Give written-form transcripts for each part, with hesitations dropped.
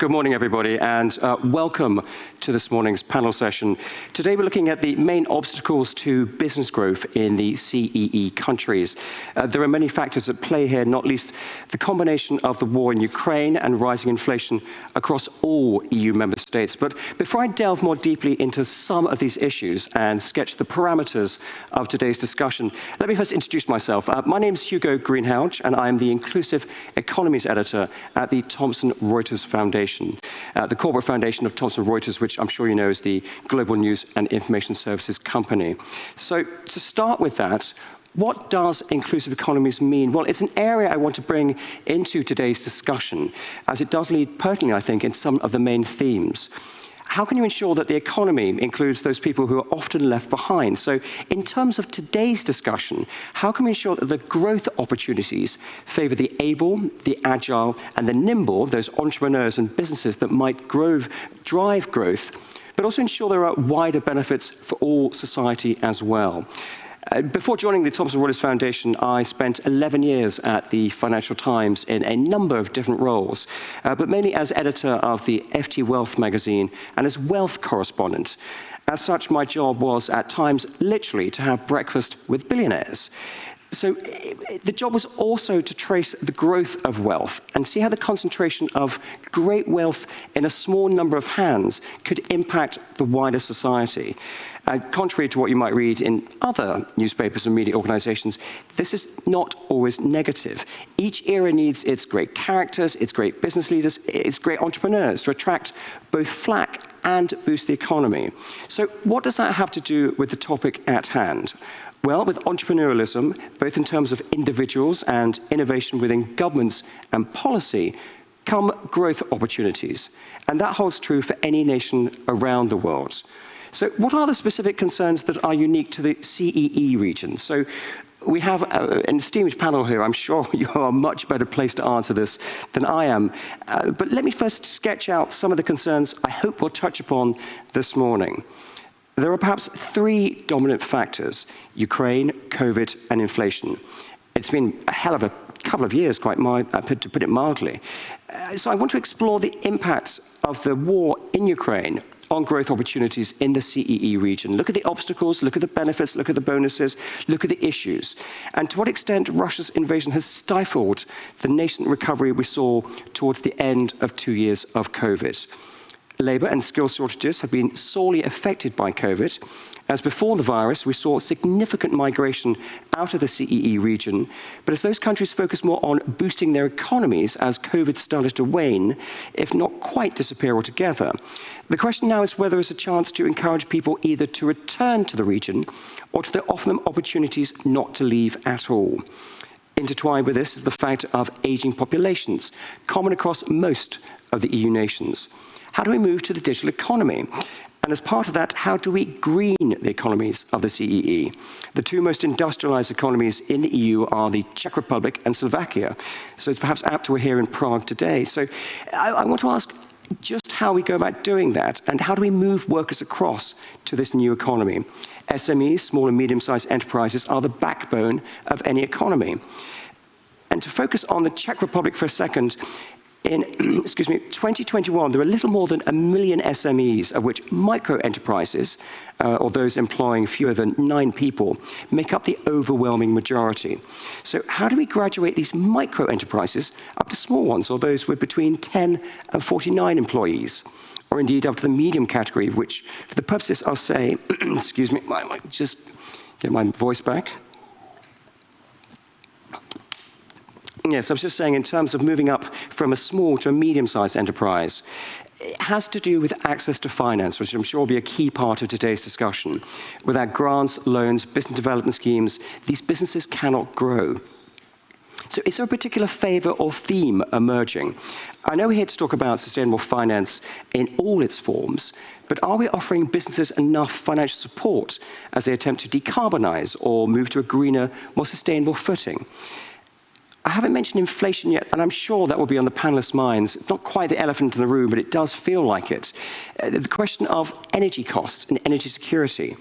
good morning, everybody, and welcome to this morning's panel session. Today, we're looking at the main obstacles to business growth in the CEE countries. There are many factors at play here, not least the combination of the war in Ukraine and rising inflation across all EU member states. But before I delve more deeply into some of these issues and sketch the parameters of today's discussion, let me first introduce myself. My name is Hugo Greenhalgh, and I am the Inclusive Economies Editor at the Thomson Reuters Foundation, the corporate foundation of Thomson Reuters, which I'm sure you know is the global news and information services company. So to start with that, what does inclusive economies mean? Well, it's an area I want to bring into today's discussion, as it does lead pertinently, I think, in some of the main themes. How can you ensure that the economy includes those people who are often left behind? So in terms of today's discussion, how can we ensure that the growth opportunities favor the able, the agile, and the nimble, those entrepreneurs and businesses that might drive growth, but also ensure there are wider benefits for all society as well? Before joining the Thomson Reuters Foundation, I spent 11 years at the Financial Times in a number of different roles, but mainly as editor of the FT Wealth magazine and as wealth correspondent. As such, my job was at times literally to have breakfast with billionaires. So the job was also to trace the growth of wealth and see how the concentration of great wealth in a small number of hands could impact the wider society. Contrary to what you might read in other newspapers and media organizations, this is not always negative. Each era needs its great characters, its great business leaders, its great entrepreneurs to attract both flack and boost the economy. So what does that have to do with the topic at hand? Well, with entrepreneurialism, both in terms of individuals and innovation within governments and policy, come growth opportunities. And that holds true for any nation around the world. So what are the specific concerns that are unique to the CEE region? So we have an esteemed panel here. I'm sure you are much better placed to answer this than I am. But let me first sketch out some of the concerns I hope we'll touch upon this morning. There are perhaps three dominant factors: Ukraine, COVID, and inflation. It's been a hell of a couple of years, to put it mildly. So I want to explore the impacts of the war in Ukraine on growth opportunities in the CEE region. Look at the obstacles, look at the benefits, look at the bonuses, look at the issues, and to what extent Russia's invasion has stifled the nascent recovery we saw towards the end of 2 years of COVID. Labour and skill shortages have been sorely affected by COVID. As before the virus, we saw significant migration out of the CEE region, but as those countries focus more on boosting their economies as COVID started to wane, if not quite disappear altogether, the question now is whether there's a chance to encourage people either to return to the region or to offer them opportunities not to leave at all. Intertwined with this is the fact of aging populations, common across most of the EU nations. How do we move to the digital economy? And as part of that, how do we green the economies of the CEE? The two most industrialized economies in the EU are the Czech Republic and Slovakia. So it's perhaps apt we're here in Prague today. So I want to ask just how we go about doing that, and how do we move workers across to this new economy? SMEs, small and medium-sized enterprises, are the backbone of any economy. And to focus on the Czech Republic for a second, in 2021, there were a little more than 1 million SMEs, of which micro-enterprises, or those employing fewer than 9 people, make up the overwhelming majority. So how do we graduate these micro-enterprises up to small ones, or those with between 10 and 49 employees, or indeed up to the medium category, which, for the purposes, I'll say, excuse me, I might just get my voice back. Yes, I was just saying, in terms of moving up from a small to a medium-sized enterprise, it has to do with access to finance, which I'm sure will be a key part of today's discussion. Without grants, loans, business development schemes, these businesses cannot grow. So is there a particular favor or theme emerging? I know we're here to talk about sustainable finance in all its forms, but are we offering businesses enough financial support as they attempt to decarbonize or move to a greener, more sustainable footing? I haven't mentioned inflation yet, and I'm sure that will be on the panelists' minds. It's not quite the elephant in the room, but it does feel like it. The question of energy costs and energy security.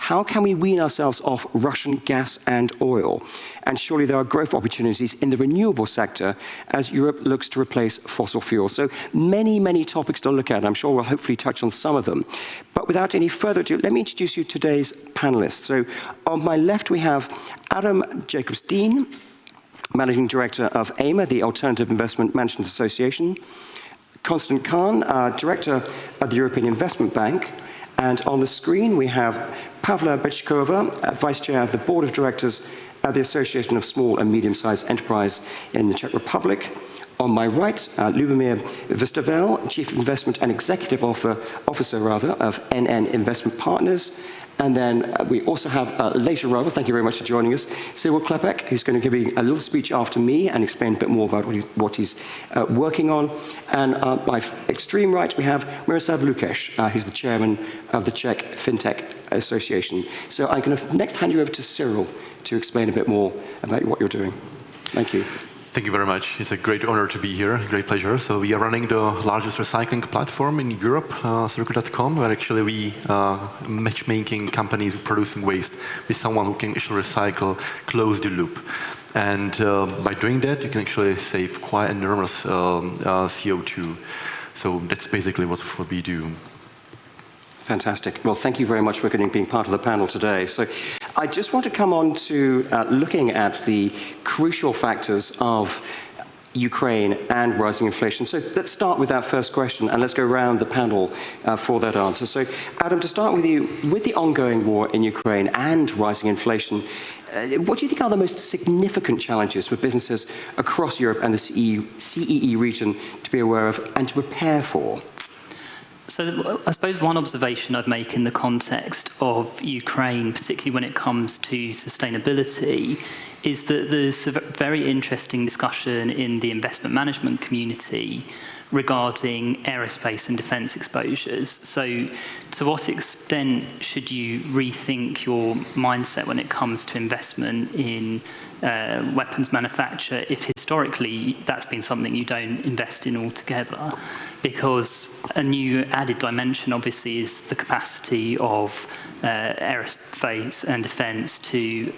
how can we wean ourselves off Russian gas and oil? And surely there are growth opportunities in the renewable sector as Europe looks to replace fossil fuels. So many, many topics to look at. I'm sure we'll hopefully touch on some of them. But without any further ado, let me introduce you to today's panelists. So on my left, we have Adam Jacobs-Dean, Managing Director of AIMA, the Alternative Investment Management Association. Constant Khan, Director of the European Investment Bank. And on the screen, we have Pavla Bečková, Vice Chair of the Board of Directors at the Association of Small and Medium-Sized Enterprise in the Czech Republic. On my right, Lubomir Vrstevel, Chief Investment and Executive Officer of NN Investment Partners. And then we also have later, thank you very much for joining us, Cyril Klepek, who's going to give you a little speech after me and explain a bit more about what he's working on. And by extreme right, we have Miroslav Lukeš, who's the chairman of the Czech FinTech Association. So I'm going to next hand you over to Cyril to explain a bit more about what you're doing. Thank you. Thank you very much. It's a great honor to be here, great pleasure. So we are running the largest recycling platform in Europe, Circular.com, where actually we matchmaking companies producing waste with someone who can actually recycle, close the loop. And by doing that, you can actually save quite enormous CO2. So that's basically what we do. Fantastic. Well, thank you very much for being part of the panel today. So I just want to come on to looking at the crucial factors of Ukraine and rising inflation. So let's start with that first question, and let's go around the panel for that answer. So Adam, to start with you, with the ongoing war in Ukraine and rising inflation, what do you think are the most significant challenges for businesses across Europe and the CEE region to be aware of and to prepare for? So I suppose one observation I'd make in the context of Ukraine, particularly when it comes to sustainability, is that there's a very interesting discussion in the investment management community regarding aerospace and defence exposures. So to what extent should you rethink your mindset when it comes to investment in weapons manufacture if historically that's been something you don't invest in altogether? Because a new added dimension obviously is the capacity of aerospace and defence to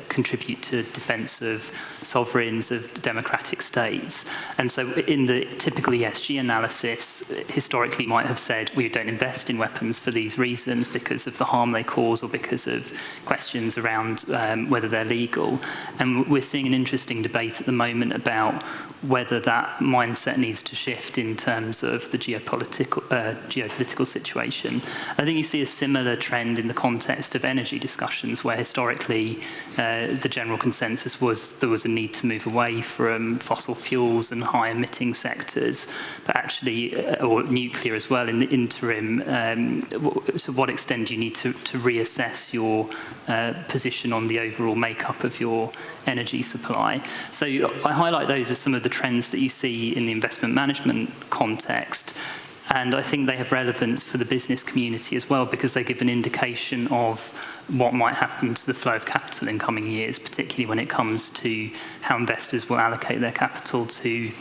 contribute to defence of sovereigns, of democratic states. And so in the typical ESG analysis, historically might have said we don't invest in weapons for these reasons because of the harm they cause or because of questions around whether they're legal. And we're seeing an interesting debate at the moment about whether that mindset needs to shift in terms of the geopolitical situation. I think you see a similar trend in the context of energy discussions, where historically the general consensus was there was a need to move away from fossil fuels and high emitting sectors, but actually, or nuclear as well in the interim, to what extent do you need to reassess your position on the overall makeup of your energy supply? So I highlight those as some of the trends that you see in the investment management context. And I think they have relevance for the business community as well, because they give an indication of what might happen to the flow of capital in coming years, particularly when it comes to how investors will allocate their capital to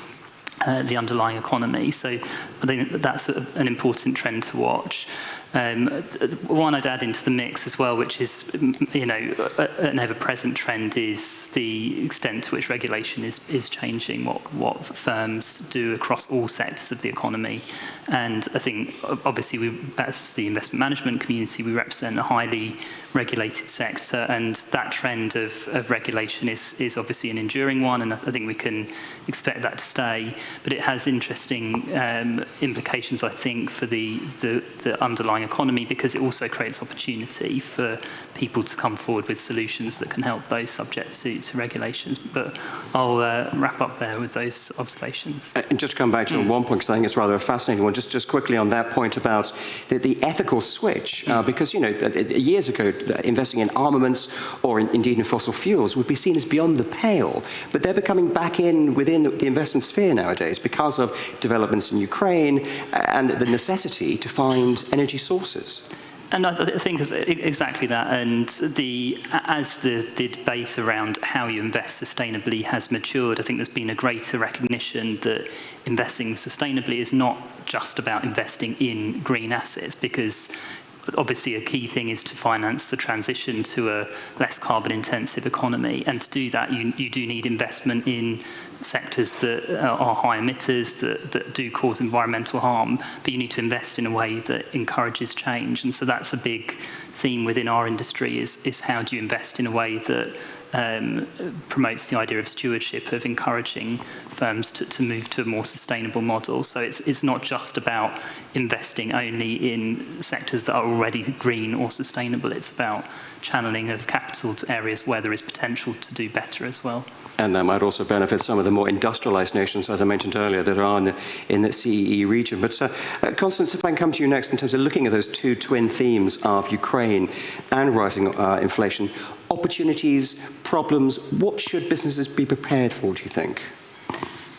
the underlying economy. So I think that's an important trend to watch. One I'd add into the mix as well, which is, an ever-present trend, is the extent to which regulation is changing what firms do across all sectors of the economy. And I think, obviously, we, as the investment management community, we represent a highly regulated sector, and that trend of regulation is obviously an enduring one, and I think we can expect that to stay. But it has interesting implications, I think, for the underlying economy, because it also creates opportunity for people to come forward with solutions that can help those subject to regulations. But I'll wrap up there with those observations. And just to come back to one point, because I think it's rather a fascinating one, just quickly on that point about the ethical switch, because, years ago, investing in armaments or indeed in fossil fuels would be seen as beyond the pale, but they're becoming back within the investment sphere nowadays because of developments in Ukraine and the necessity to find energy sources. And I think exactly that. And as the debate around how you invest sustainably has matured, I think there's been a greater recognition that investing sustainably is not just about investing in green assets, because obviously a key thing is to finance the transition to a less carbon-intensive economy, and to do that, you do need investment in sectors that are high emitters, that do cause environmental harm, but you need to invest in a way that encourages change. And so that's a big theme within our industry, is how do you invest in a way that promotes the idea of stewardship, of encouraging firms to move to a more sustainable model. So it's not just about investing only in sectors that are already green or sustainable, it's about channeling of capital to areas where there is potential to do better as well. And that might also benefit some of the more industrialized nations, as I mentioned earlier, that are in the CEE region. But Constance, if I can come to you next in terms of looking at those two twin themes of Ukraine and rising inflation, opportunities, problems, what should businesses be prepared for, do you think?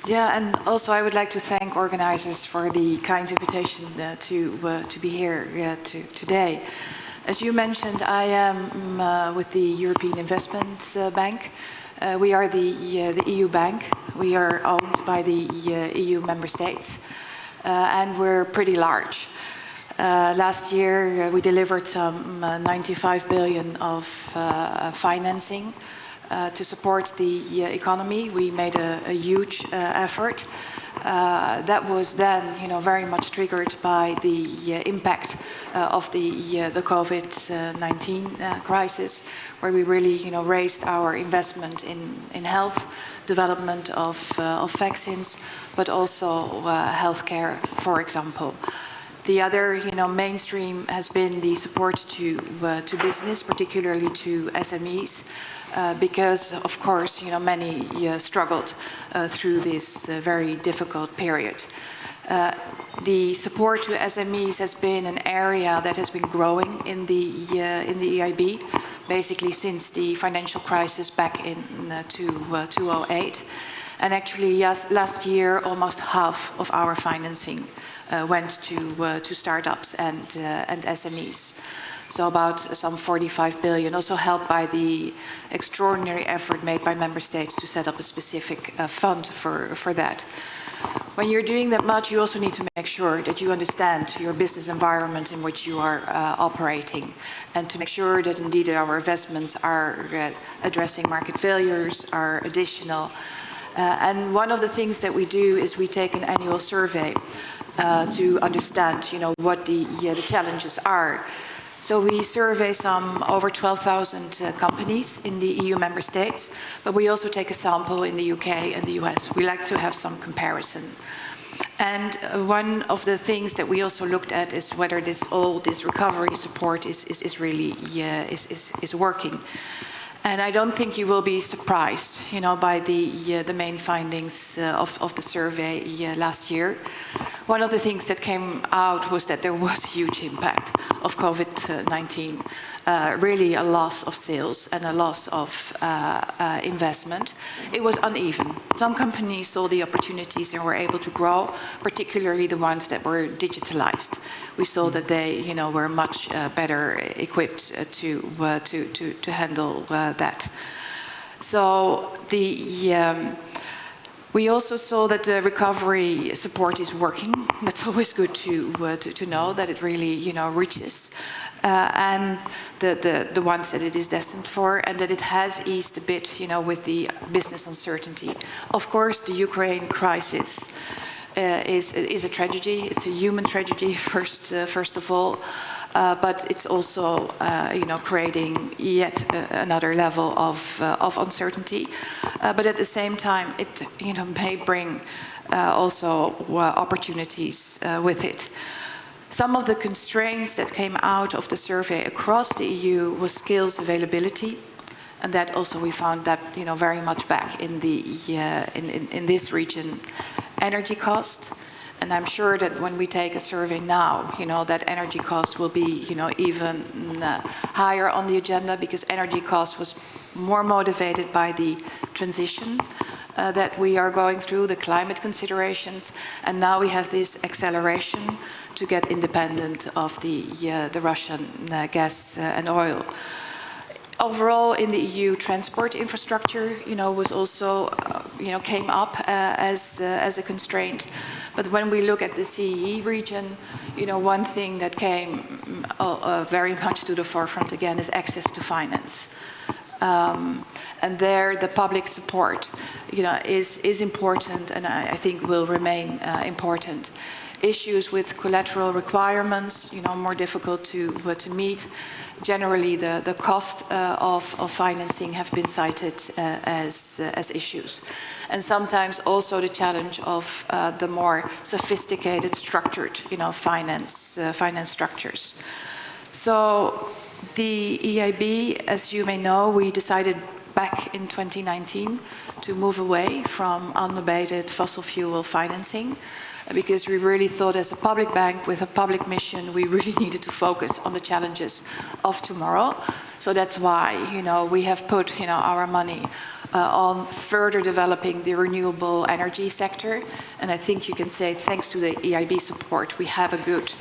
Yeah, and also I would like to thank organizers for the kind invitation to be here today. As you mentioned, I am with the European Investment Bank. We are the EU bank. We are owned by the EU member states, and we're pretty large. Last year, we delivered some 95 billion of financing to support the economy. We made a huge effort. That was then, very much triggered by the impact of the COVID-19 crisis, where we really, raised our investment in health, development of vaccines, but also healthcare, for example. The other, mainstream has been the support to business, particularly to SMEs, because, of course, many struggled through this very difficult period. The support to SMEs has been an area that has been growing in the EIB, basically since the financial crisis back in 2008. And actually, yes, last year, almost half of our financing went to startups and SMEs. So about some 45 billion, also helped by the extraordinary effort made by member states to set up a specific fund for that. When you're doing that much, you also need to make sure that you understand your business environment in which you are operating, and to make sure that indeed our investments are addressing market failures, are additional. And one of the things that we do is we take an annual survey to understand, what the challenges are. So we survey some over 12,000 companies in the EU member states, but we also take a sample in the UK and the US. We like to have some comparison. And one of the things that we also looked at is whether this recovery support is really is working. And I don't think you will be surprised, by the main findings of the survey last year. One of the things that came out was that there was a huge impact of COVID-19, really a loss of sales and a loss of investment. It was uneven. Some companies saw the opportunities and were able to grow, particularly the ones that were digitalized. We saw that they, were much better equipped to handle that. So we also saw that the recovery support is working. That's always good to know that it really, reaches and the ones that it is destined for, and that it has eased a bit, with the business uncertainty. Of course, the Ukraine crisis is a tragedy. It's a human tragedy first of all, but it's also creating yet another level of uncertainty. But at the same time, it may bring also opportunities with it. Some of the constraints that came out of the survey across the EU was skills availability. And that also we found that very much back in in this region. Energy cost, and I'm sure that when we take a survey now, that energy cost will be even higher on the agenda, because energy cost was more motivated by the transition that we are going through, the climate considerations, and now we have this acceleration to get independent of the Russian gas and oil. Overall, in the EU, transport infrastructure, was also, came up as a constraint. But when we look at the CEE region, one thing that came very much to the forefront again is access to finance. And there, the public support, is important, and I think will remain important. Issues with collateral requirements, more difficult to meet. Generally, the cost of financing have been cited as issues. And sometimes also the challenge of the more sophisticated, structured, finance structures. So the EIB, as you may know, we decided back in 2019 to move away from unabated fossil fuel financing, because we really thought as a public bank with a public mission, we really needed to focus on the challenges of tomorrow. So that's why, we have put, our money on further developing the renewable energy sector. And I think you can say, thanks to the EIB support, we have a good,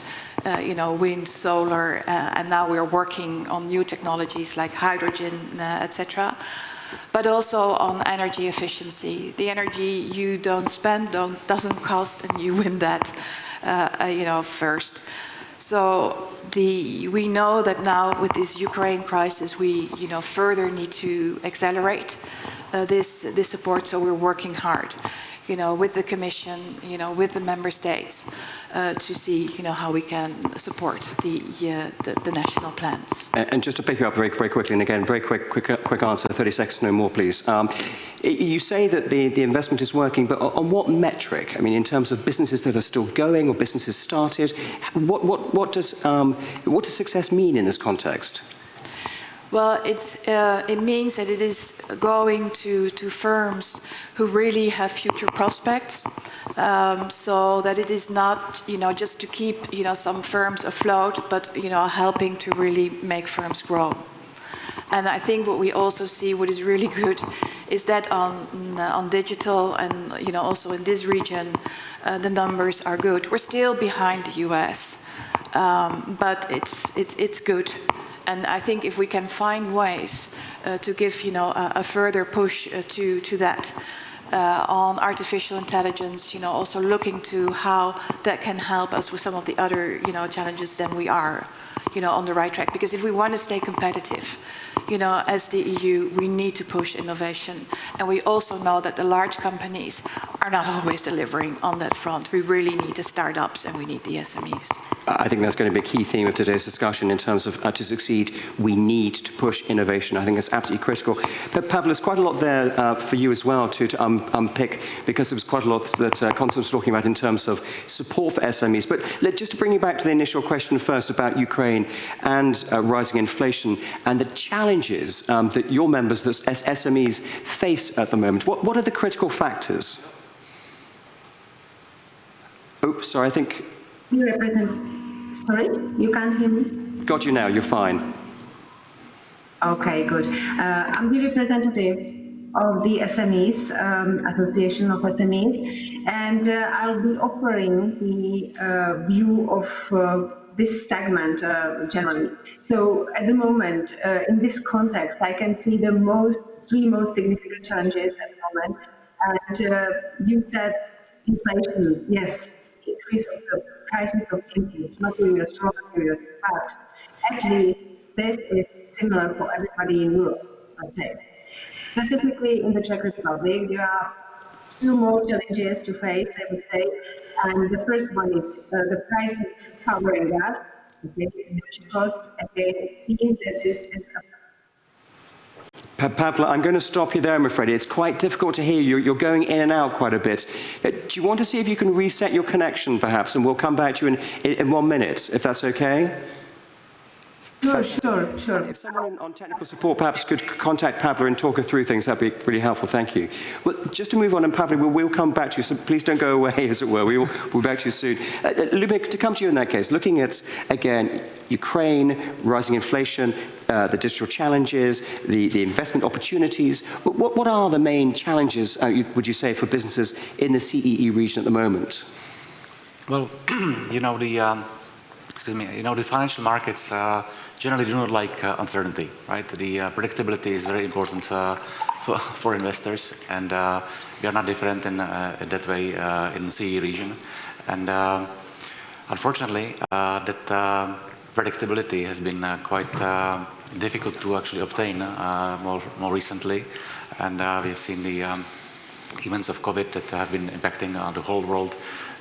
wind, solar, and now we're working on new technologies like hydrogen, etc. But also on energy efficiency. The energy you don't spend doesn't cost, and you win that, first. So we know that now with this Ukraine crisis, we, further need to accelerate this support. So we're working hard, with the Commission, with the member states, to see, how we can support the national plans. And just to pick you up very, very quickly, and again, very quick answer, 30 seconds, no more, please. You say that the investment is working, but on what metric? I mean, in terms of businesses that are still going or businesses started, what does success mean in this context? Well, it means that it is going to firms who really have future prospects, so that it is not, just to keep, some firms afloat, but, helping to really make firms grow. And I think what we also see, what is really good, is that on digital and, also in this region, the numbers are good. We're still behind the US, but it's good. And I think if we can find ways to give, a further push to that on artificial intelligence, also looking to how that can help us with some of the other, challenges, then we are, on the right track. Because if we want to stay competitive, as the EU, we need to push innovation. And we also know that the large companies are not always delivering on that front. We really need the startups and we need the SMEs. I think that's going to be a key theme of today's discussion in terms of to succeed, we need to push innovation. I think that's absolutely critical. But Pavel, there's quite a lot there for you as well to unpick, because there was quite a lot that Constance was talking about in terms of support for SMEs. But just to bring you back to the initial question first about Ukraine and rising inflation and the challenges that your members, that SMEs, face at the moment. What are the critical factors? Oops, sorry, I think... You represent, sorry, you can't hear me? Got you now, you're fine. Okay, good. I'm the representative of the SMEs, Association of SMEs, and I'll be offering the view of this segment generally. So at the moment, in this context, I can see the three most significant challenges at the moment. And you said inflation, yes, increase of the prices of inputs, materials, raw materials, but at least this is similar for everybody in Europe, let's say. Specifically in the Czech Republic, there are two more challenges to face, I would say. And the first one is the price of power and gas, okay, which cost, again, it seems that this is Pavel, I'm going to stop you there, I'm afraid. It's quite difficult to hear you. You're going in and out quite a bit. Do you want to see if you can reset your connection, perhaps, and we'll come back to you in 1 minute, if that's okay? Sure. If someone on technical support perhaps could contact Pavel and talk her through things, that'd be really helpful. Thank you. Well, just to move on, and Pavel, we'll come back to you, so please don't go away, as it were. We'll be back to you soon. Ludmila, to come to you in that case, looking at, again, Ukraine, rising inflation, the digital challenges, the investment opportunities. What are the main challenges, would you say, for businesses in the CEE region at the moment? Well, excuse me, the financial markets generally do not like uncertainty, right? The predictability is very important for investors, and we are not different in that way in the CE region. And unfortunately, that predictability has been quite difficult to actually obtain more recently, and we have seen the events of COVID that have been impacting the whole world.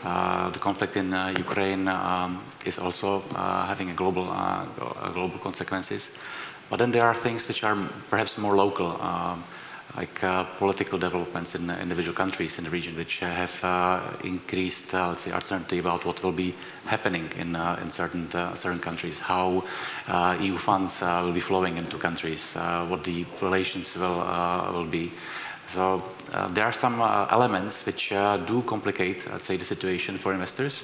The conflict in Ukraine is also having a global consequences. But then there are things which are perhaps more local, like political developments in individual countries in the region, which have increased, let's say, uncertainty about what will be happening in certain countries, how EU funds will be flowing into countries, what the relations will be. So there are some elements which do complicate, let's say, the situation for investors,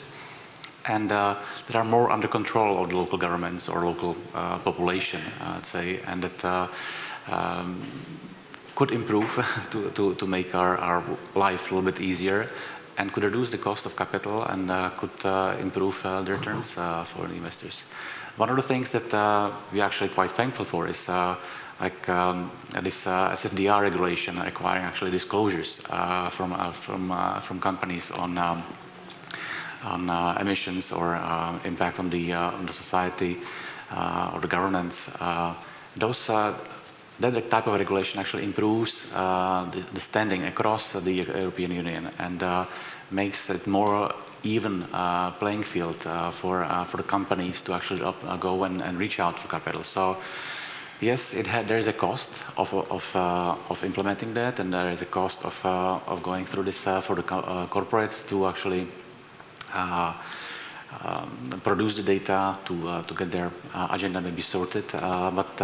and that are more under control of the local governments or local population, let's say, and that could improve to make our life a little bit easier, and could reduce the cost of capital, and could improve the returns for the investors. One of the things that we're actually quite thankful for is like this SFDR regulation requiring actually disclosures from companies on emissions or impact on the society or the governance. That type of regulation actually improves the standing across the European Union, and makes it more even playing field for the companies to actually go and reach out for capital. So yes, there is a cost of implementing that, and there is a cost of going through this for the corporates to actually produce the data to get their agenda maybe sorted, but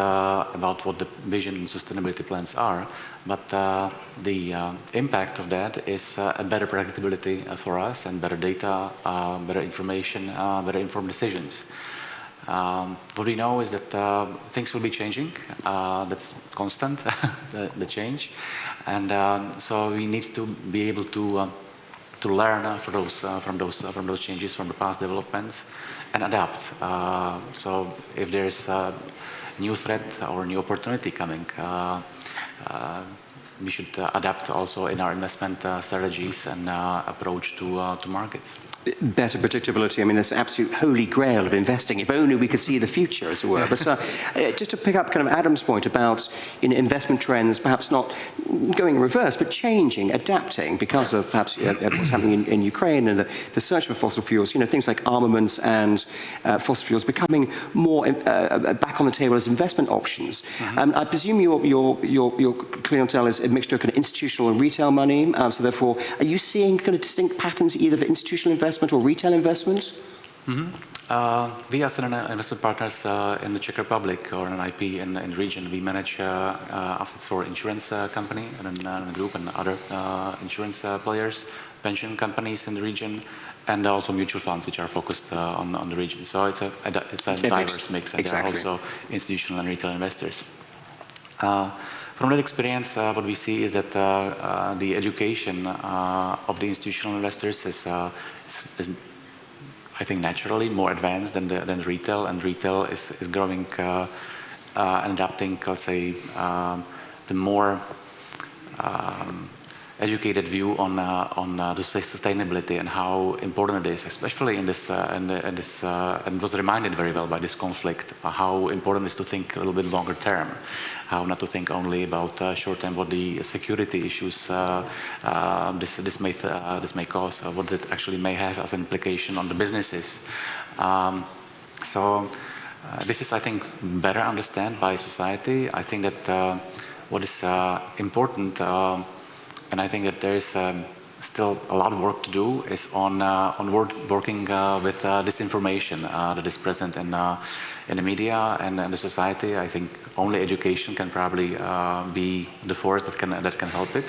about what the vision and sustainability plans are. But the impact of that is a better predictability for us, and better data, better information, better informed decisions. What we know is that things will be changing. That's constant, the change, and so we need to be able to learn from those changes, from the past developments, and adapt. So if there is a new threat or new opportunity coming, we should adapt also in our investment strategies and approach to markets. Better predictability. I mean, that's the absolute holy grail of investing. If only we could see the future, as it were. But just to pick up kind of Adam's point about investment trends, perhaps not going in reverse, but changing, adapting because of perhaps what's happening in Ukraine and the search for fossil fuels. Things like armaments and fossil fuels becoming more back on the table as investment options. Mm-hmm. I presume your clientele is a mixture of kind of institutional and retail money. So therefore, are you seeing kind of distinct patterns either for institutional investment or retail investment? Mm-hmm. We as investment partners in the Czech Republic or an IP in the region, we manage assets for insurance company and a group and other insurance players, pension companies in the region, and also mutual funds which are focused on the region. So it's a diverse mix, and exactly. There are also institutional and retail investors. From that experience, what we see is that the education of the institutional investors is I think, naturally more advanced than retail, and retail is growing and adapting, let's say, the more educated view on the sustainability and how important it is, especially in this, and was reminded very well by this conflict, how important it is to think a little bit longer term, how not to think only about short term, what the security issues this may cause, what it actually may have as an implication on the businesses. So this is, I think, better understood by society. I think that what is important. And I think that there is still a lot of work to do is on working with disinformation that is present in the media and in the society. I think only education can probably be the force that can help it.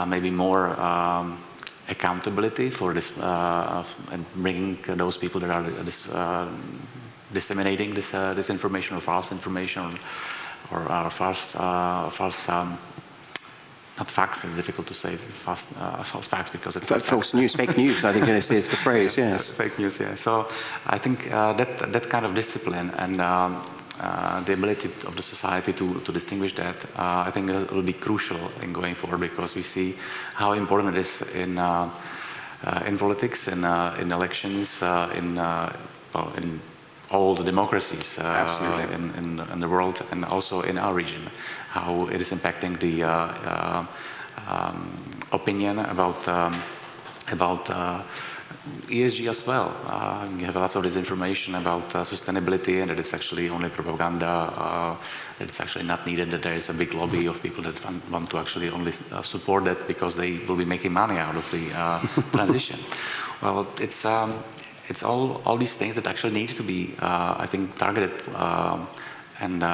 Maybe more accountability for this and bringing those people that are disseminating this information or false information or false not facts, it's difficult to say false facts because it's False news, fake news, I think is the phrase, yes. Fake news, yeah. So I think that kind of discipline and the ability of the society to distinguish that, I think will be crucial in going forward, because we see how important it is in politics, in elections, in all the democracies in the world, and also in our region, how it is impacting the opinion about ESG as well. You have lots of disinformation about sustainability, and that it's actually only propaganda, that it's actually not needed, that there is a big lobby of people that want to actually only support that because they will be making money out of the transition. Well, it's all these things that actually need to be, I think, targeted and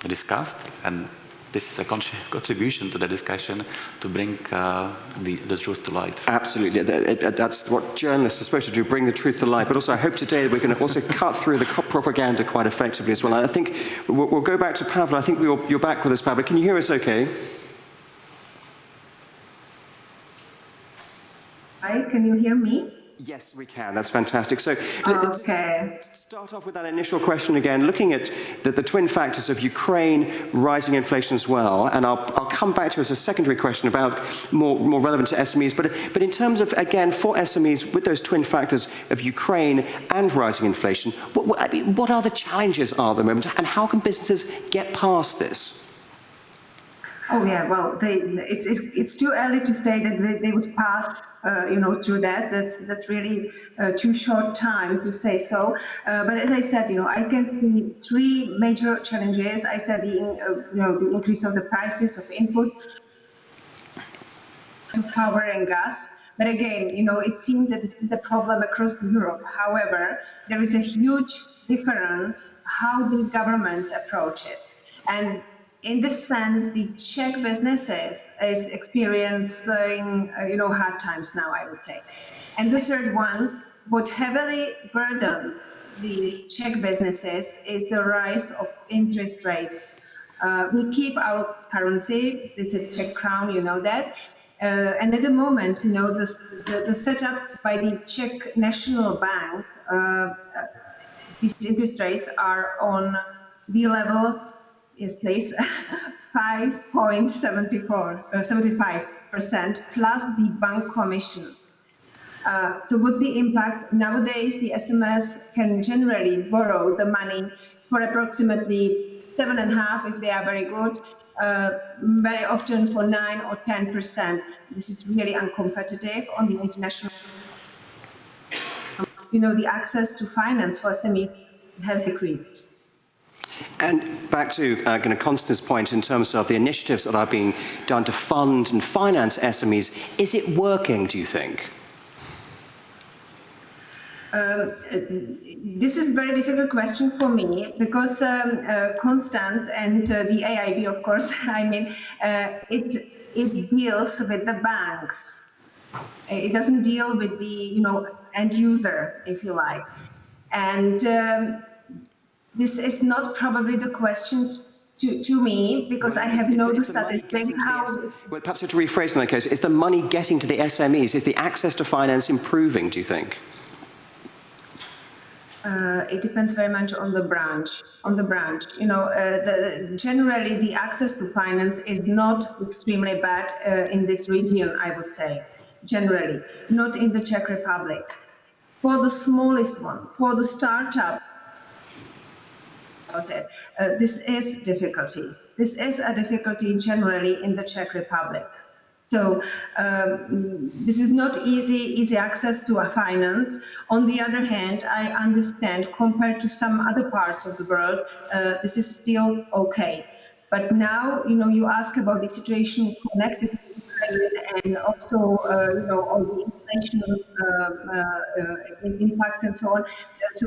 discussed, and this is a contribution to the discussion to bring the truth to light. Absolutely, that's what journalists are supposed to do, bring the truth to light. But also I hope today we're going to also cut through the propaganda quite effectively as well. And I think we'll go back to Pavel. I think you're back with us, Pavel. Can you hear us okay? Hi, can you hear me? Yes, we can. That's fantastic. So, Okay. start off with that initial question again, looking at the twin factors of Ukraine, rising inflation as well, and I'll come back to as a secondary question about more relevant to SMEs. But in terms of, again, for SMEs, with those twin factors of Ukraine and rising inflation, what are the challenges at the moment, and how can businesses get past this? Oh yeah, well, it's too early to say that they would pass, through that. That's really too short time to say so. But as I said, I can see three major challenges. I said the increase of the prices of input, of power and gas. But again, it seems that this is a problem across Europe. However, there is a huge difference how the governments approach it, and in this sense, the Czech businesses is experiencing, hard times now, I would say. And the third one, what heavily burdens the Czech businesses is the rise of interest rates. We keep our currency, it's a Czech crown, you know that. And at the moment, the setup by the Czech National Bank, these interest rates are on the level, yes, please, 5.75% plus the bank commission. So what's the impact? Nowadays, the SMS can generally borrow the money for approximately 7.5% if they are very good, very often for 9 or 10%. This is really uncompetitive on the international. The access to finance for SMEs has decreased. And back to Konstantin's point in terms of the initiatives that are being done to fund and finance SMEs, is it working, do you think? This is a very difficult question for me because Konstanz and the AIB, of course, it deals with the banks. It doesn't deal with the end user, if you like, and this is not probably the question to me because I have no statistics. Well, perhaps to rephrase in that case, is the money getting to the SMEs? Is the access to finance improving, do you think? It depends very much on the branch. Generally, the access to finance is not extremely bad in this region, I would say. Generally, not in the Czech Republic. For the smallest one, for the startup, this is difficulty. This is a difficulty generally in the Czech Republic. So this is not easy access to a finance. On the other hand, I understand compared to some other parts of the world, this is still okay. But now, you ask about the situation connected to Ukraine and also, all the inflation impacts and so on. So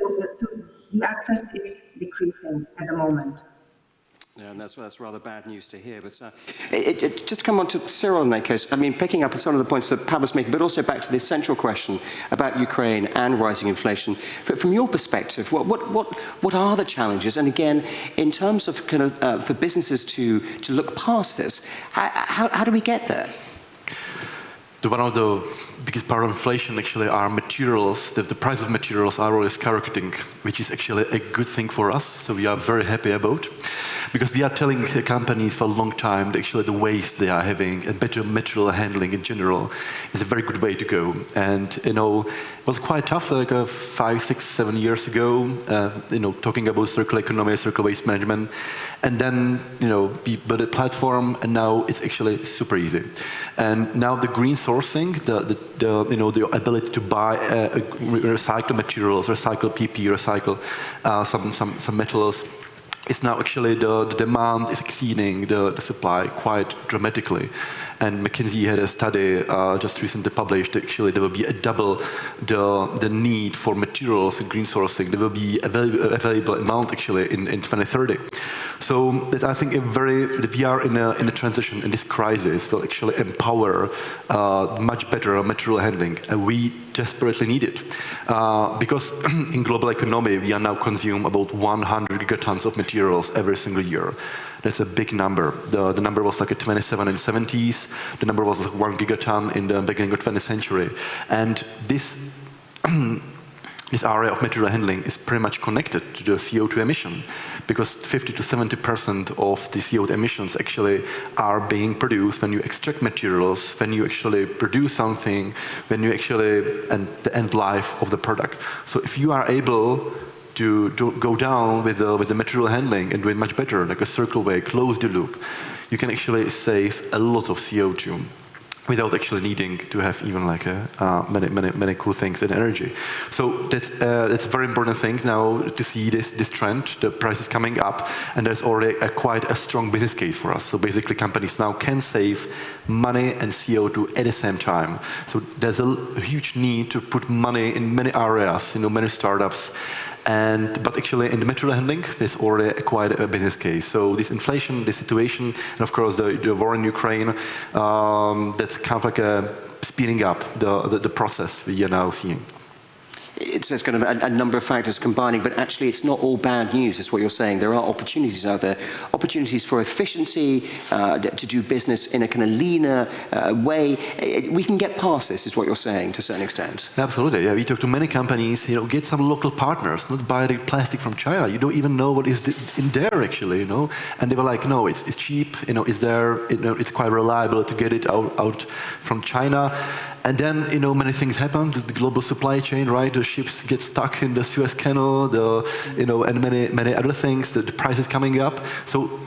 the access is decreasing at the moment. Yeah, and that's rather bad news to hear. But just to come on to Cyril in that case, I mean, picking up on some of the points that Pavel's making, but also back to the central question about Ukraine and rising inflation. From your perspective, what are the challenges? And again, in terms of kind of for businesses to look past this, how do we get there? One of the biggest part of inflation actually are materials. The price of materials are always skyrocketing, which is actually a good thing for us. So we are very happy about, because we are telling the companies for a long time that actually the waste they are having and better material handling in general is a very good way to go. And it was quite tough, like 5, 6, 7 years ago, talking about circular economy, circular waste management, and then we built a platform, and now it's actually super easy. And now the green sourcing, the ability to buy recycled materials, recycle PP, recycle some metals, is now actually the demand is exceeding the supply quite dramatically. And McKinsey had a study just recently published that actually there will be a double the need for materials and green sourcing. There will be a available amount actually in 2030. So that's, I think, we are in a transition, in this crisis will actually empower much better material handling, and we desperately need it. Because in global economy, we are now consume about 100 gigatons of materials every single year. That's a big number. The number was like a 27 in the 70s. The number was like 1 gigaton in the beginning of the 20th century. And this area of material handling is pretty much connected to the CO2 emission, because 50 to 70% of the CO2 emissions actually are being produced when you extract materials, when you actually produce something, when you actually, and the end life of the product. So if you are able to go down with the material handling and do it much better, like a circle way, close the loop, you can actually save a lot of CO2 without actually needing to have even like many cool things in energy. So that's a very important thing now to see this trend. The price is coming up, and there's already quite a strong business case for us. So basically, companies now can save money and CO2 at the same time. So there's a huge need to put money in many areas, many startups. But actually, in the material handling, there's already quite a business case. So this inflation, this situation, and of course the war in Ukraine, that's kind of like speeding up the process we are now seeing. It's kind of a number of factors combining, but actually it's not all bad news, is what you're saying. There are opportunities out there, opportunities for efficiency, to do business in a kind of leaner way. We can get past this, is what you're saying, to a certain extent. Absolutely, yeah. We talk to many companies, get some local partners, not buy the plastic from China. You don't even know what is in there, actually, And they were like, no, it's cheap, it's there, it's quite reliable to get it out from China. And then, many things happen. The global supply chain, right? The ships get stuck in the Suez Canal, and many other things. The price is coming up. So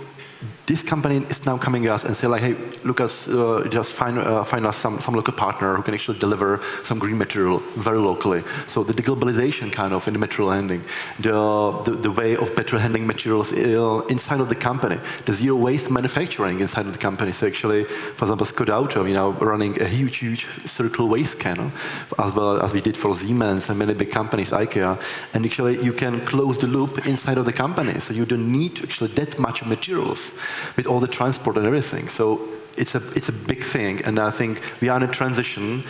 this company is now coming to us and say like, hey, Lucas, just find us some local partner who can actually deliver some green material very locally. So the deglobalization kind of in the material handling, the way of better handling materials inside of the company, the zero waste manufacturing inside of the company. So actually, for example, Skoda Auto, running a huge circular waste scanner, as well as we did for Siemens and many big companies, IKEA. And actually, you can close the loop inside of the company, so you don't need actually that much materials with all the transport and everything. So it's a big thing, and I think we are in a transition,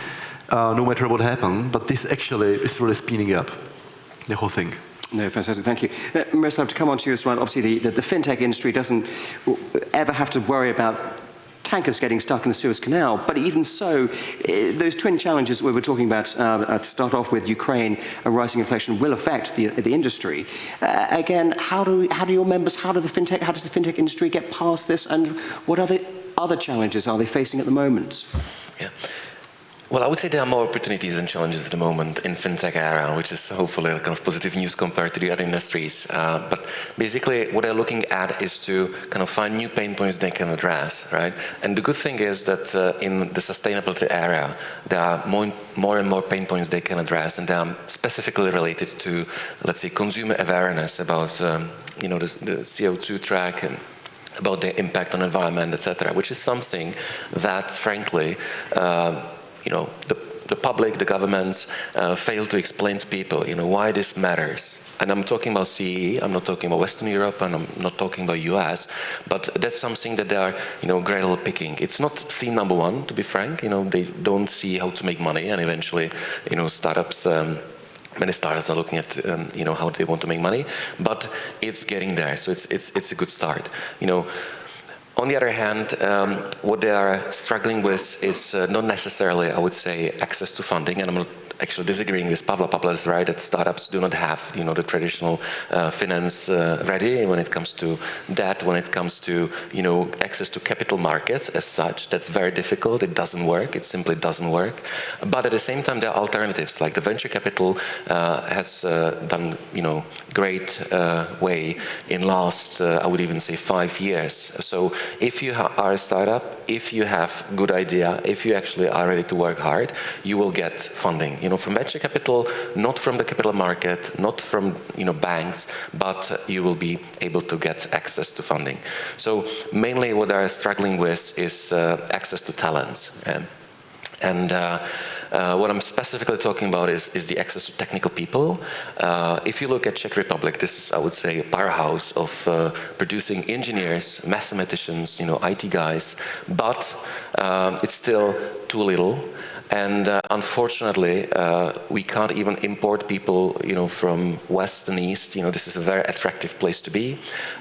no matter what happens, but this actually is really speeding up the whole thing. No, fantastic, thank you. Miroslav, to come on to you as well, obviously the fintech industry doesn't ever have to worry about tankers getting stuck in the Suez Canal, but even so, those twin challenges we were talking about to start off with, Ukraine and rising inflation, will affect the industry. Again, how does the fintech industry get past this, and what other challenges are they facing at the moment? Yeah. Well, I would say there are more opportunities than challenges at the moment in fintech era, which is hopefully kind of positive news compared to the other industries. But basically, what they're looking at is to kind of find new pain points they can address, right? And the good thing is that in the sustainability area, there are more and more pain points they can address, and they are specifically related to, let's say, consumer awareness about, the CO2 track and about the impact on environment, etc., which is something that, frankly, the public, the governments fail to explain to people, why this matters. and I'm talking about CEE, I'm not talking about Western Europe, and I'm not talking about US, but that's something that they are, gradually picking. It's not theme number one, to be frank. They don't see how to make money, and eventually, startups. Many startups are looking at, how they want to make money, but it's getting there. So it's a good start. On the other hand, what they are struggling with is not necessarily, I would say, access to funding, and I'm not actually disagreeing with Pavla. Pavla is right that startups do not have, the traditional finance ready when it comes to debt, when it comes to, access to capital markets as such. That's very difficult. It doesn't work. It simply doesn't work. But at the same time, there are alternatives. Like the venture capital has done, great way in last, I would even say, 5 years. So if you are a startup, if you have good idea, if you actually are ready to work hard, you will get funding. From venture capital, not from the capital market, not from banks, but you will be able to get access to funding. So mainly what they're struggling with is access to talents. What I'm specifically talking about is the access to technical people. If you look at Czech Republic, this is, I would say, a powerhouse of producing engineers, mathematicians, IT guys, but it's still too little. And unfortunately, we can't even import people, from West and East. This is a very attractive place to be,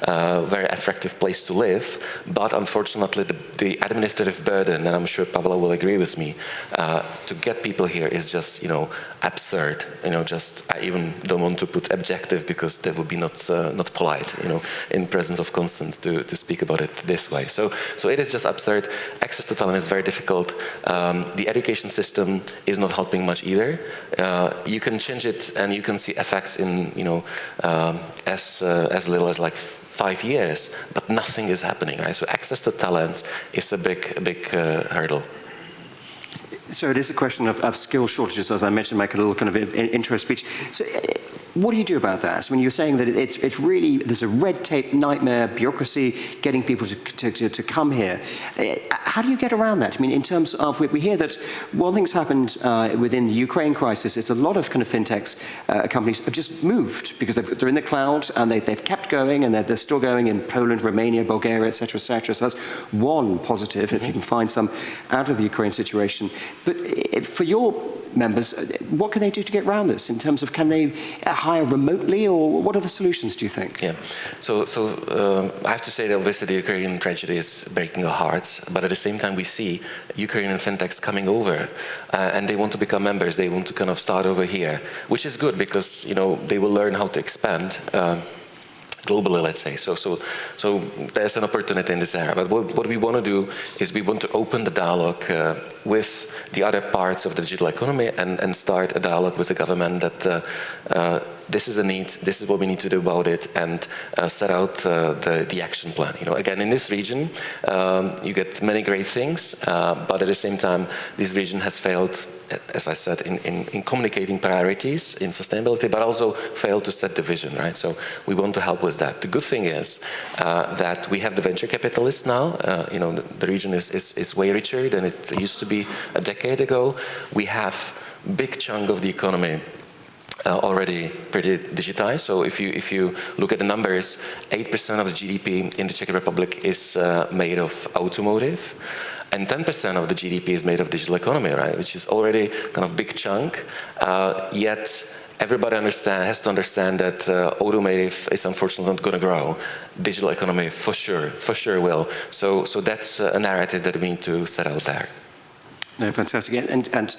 very attractive place to live. But unfortunately, the administrative burden, and I'm sure Pavla will agree with me, to get people here is just, absurd. I even don't want to put objective because that would be not polite, in presence of Constance to speak about it this way. So it is just absurd. Access to talent is very difficult. The education system is not helping much either. You can change it, and you can see effects in as little as like 5 years, but nothing is happening. Right? So access to talent is a big hurdle. So it is a question of skill shortages, as I mentioned in my little kind of intro speech. So what do you do about that? So when you're saying that it's really, there's a red tape nightmare, bureaucracy, getting people to come here. How do you get around that? I mean, in terms of, we hear that one thing's happened within the Ukraine crisis is a lot of kind of fintechs companies have just moved because they're in the cloud and they've kept going, and they're still going in Poland, Romania, Bulgaria, et cetera, et cetera. So that's one positive, if you can find some out of the Ukraine situation. But for your members, what can they do to get around this in terms of, can they hire remotely, or what are the solutions, do you think? Yeah, so I have to say that obviously the Ukrainian tragedy is breaking our hearts, but at the same time we see Ukrainian fintechs coming over and they want to become members, they want to kind of start over here, which is good because, they will learn how to expand globally, let's say. So there's an opportunity in this area. But what we want to do is we want to open the dialogue with the other parts of the digital economy and start a dialogue with the government that this is a need, this is what we need to do about it, and set out the action plan. Again, in this region, you get many great things, but at the same time, this region has failed, as I said, in communicating priorities in sustainability, but also failed to set the vision, right? So we want to help with that. The good thing is that we have the venture capitalists now. The region is way richer than it used to be a decade ago. We have a big chunk of the economy already pretty digitized. So if you look at the numbers, 8% of the GDP in the Czech Republic is made of automotive. And 10% of the GDP is made of digital economy, right? Which is already kind of big chunk. Yet everybody has to understand that automotive is unfortunately not going to grow. Digital economy for sure will. So that's a narrative that we need to set out there. No, fantastic. And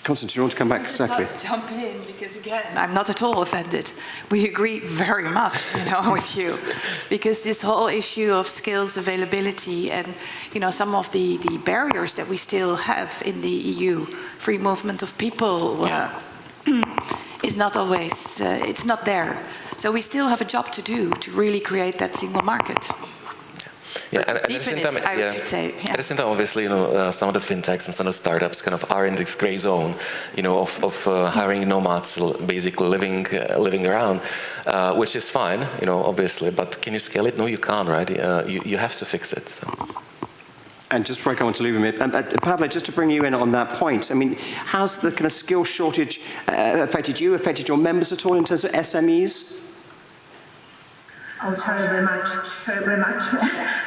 Constance, you want to come back? Exactly. I'd jump in because, again, I'm not at all offended. We agree very much, with you, because this whole issue of skills availability and, some of the barriers that we still have in the EU, free movement of people, is not always, it's not there. So we still have a job to do to really create that single market. Yeah, and at the same time, at the same time, obviously, some of the fintechs and some of the startups kind of are in this gray zone, of hiring nomads, basically living around, which is fine, obviously. But can you scale it? No, you can't, right? You have to fix it. So. And just before I come on to Lubomir, Pavle, just to bring you in on that point, I mean, has the kind of skill shortage affected you, affected your members at all in terms of SMEs? Oh, terribly much.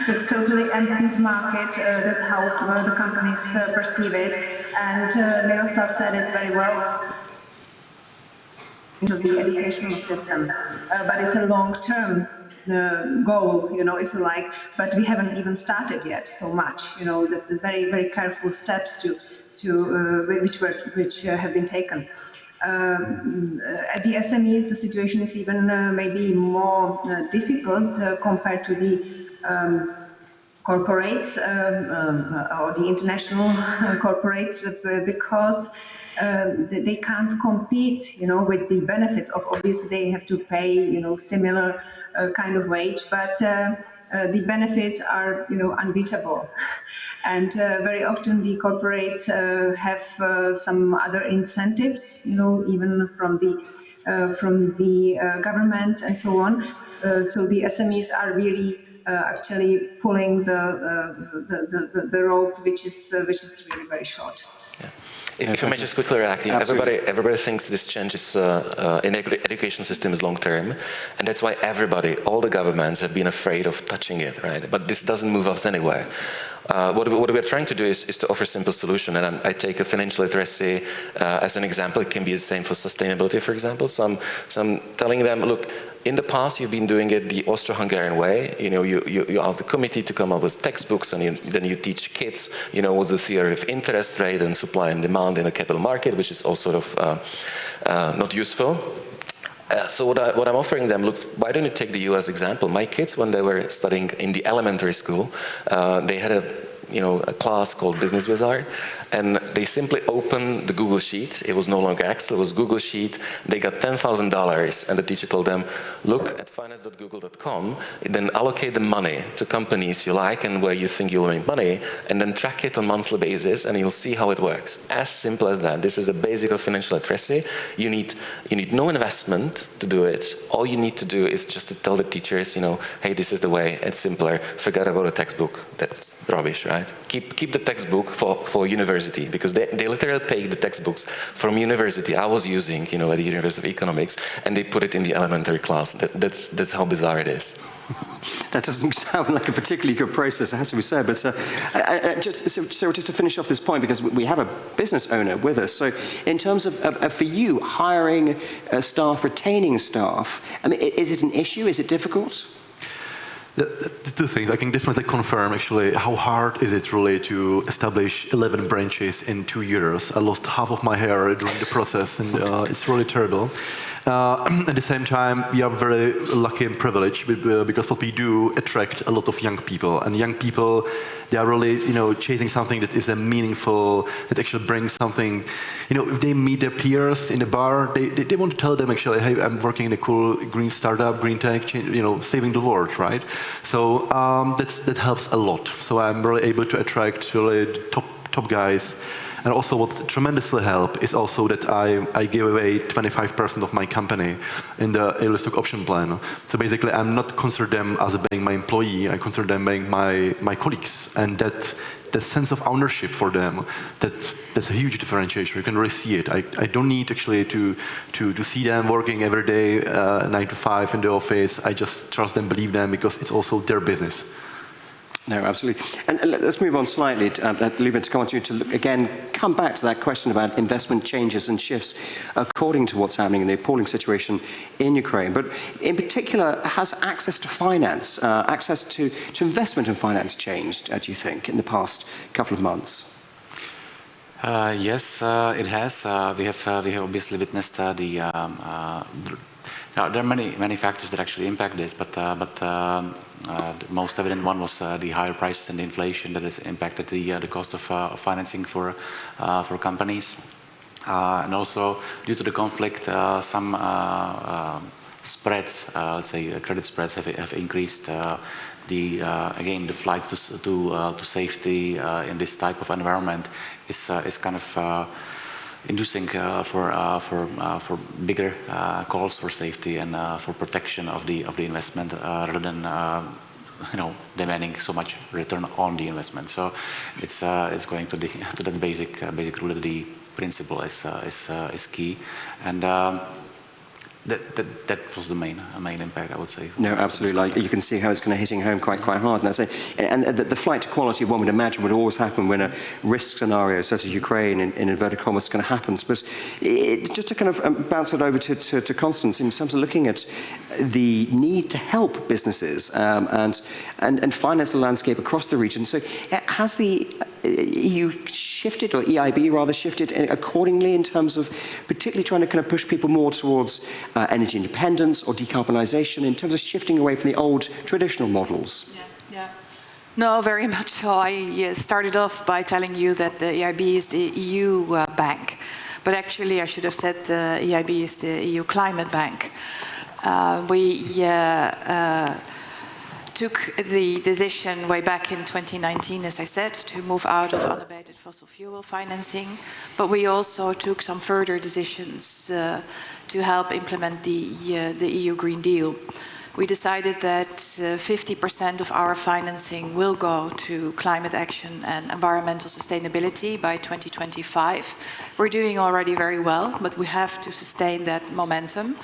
It's totally empty market. That's how the companies perceive it. And Miroslav said it very well. Into the educational system, but it's a long-term goal, if you like. But we haven't even started yet so much. That's a very, very careful steps which have been taken. At the SMEs, the situation is even maybe more difficult compared to the corporates or the international corporates because they can't compete, with the benefits of, obviously they have to pay, similar kind of wage, but the benefits are, unbeatable. And very often the corporates have some other incentives, even from the governments and so on. So the SMEs are really actually pulling the rope, which is really very short. Yeah. If I may just quickly react, everybody thinks this change is in education system is long term, and that's why all the governments have been afraid of touching it, right? But this doesn't move us anywhere. What we're trying to do is to offer a simple solution, and I take a financial literacy as an example. It can be the same for sustainability, for example. So I'm telling them, look, in the past you've been doing it the Austro-Hungarian way. You ask the committee to come up with textbooks, and then you teach kids, what's the theory of interest rate and supply and demand in the capital market, which is all sort of not useful. So what I'm offering them, look, why don't you take the US example? My kids, when they were studying in the elementary school, they had a class called Business Wizard, and they simply opened the Google Sheet. It was no longer Excel, it was Google Sheet. They got $10,000, and the teacher told them, look at finance.google.com, then allocate the money to companies you like and where you think you'll make money, and then track it on a monthly basis, and you'll see how it works. As simple as that. This is the basic of financial literacy. You need no investment to do it. All you need to do is just to tell the teachers, hey, this is the way, it's simpler. Forget about a textbook. That's rubbish, right? Keep the textbook for university, because they literally take the textbooks from university I was using, at the University of Economics, and they put it in the elementary class. That's how bizarre it is. That doesn't sound like a particularly good process, it has to be said. But just to finish off this point, because we have a business owner with us. So in terms of for you, hiring staff, retaining staff, I mean, is it an issue? Is it difficult? The two things, I can definitely confirm actually how hard is it really to establish 11 branches in 2 years. I lost half of my hair during the process, and it's really terrible. At the same time, we are very lucky and privileged because what we do attract a lot of young people, and young people, they are really, chasing something that is meaningful, that actually brings something. If they meet their peers in the bar, they want to tell them actually, hey, I'm working in a cool green startup, green tech, saving the world, right? So that helps a lot. So I'm really able to attract really top guys. And also what tremendously helped is also that I gave away 25% of my company in the early stock option plan. So basically I'm not consider them as being my employee, I consider them being my colleagues. And that the sense of ownership for them, that's a huge differentiation. You can really see it. I don't need actually to see them working every day 9 to 5 in the office. I just trust them, believe them, because it's also their business. No, absolutely. And let's move on slightly, Lubomir, to come on to you to, again, come back to that question about investment changes and shifts according to what's happening in the appalling situation in Ukraine. But in particular, has access to finance, access to investment and finance changed, do you think, in the past couple of months? Yes, it has. We have obviously witnessed now, there are many factors that actually impact this, but the most evident one was the higher prices and the inflation that has impacted the cost of financing for companies, and also due to the conflict, some spreads, let's say credit spreads, have increased. Again, the flight to safety in this type of environment is kind of inducing for bigger calls for safety and for protection of the investment rather than demanding so much return on the investment. So it's going to that basic rule that the principle is key, and that was the main impact, I would say. No, absolutely. Like, you can see how it's kind of hitting home quite hard. And the flight to quality, one would imagine, would always happen when a risk scenario such as Ukraine, in inverted commas, is going to happen. But just to kind of bounce it over to Constance, in terms of looking at the need to help businesses and finance the landscape across the region. So has the EU shifted, or EIB rather shifted accordingly in terms of particularly trying to kind of push people more towards energy independence or decarbonisation, in terms of shifting away from the old traditional models? Yeah. No, very much so. I started off by telling you that the EIB is the EU bank, but actually I should have said the EIB is the EU Climate Bank. We took the decision way back in 2019, as I said, to move out of unabated fossil fuel financing, but we also took some further decisions to help implement the EU Green Deal. We decided that 50% of our financing will go to climate action and environmental sustainability by 2025. We're doing already very well, but we have to sustain that momentum.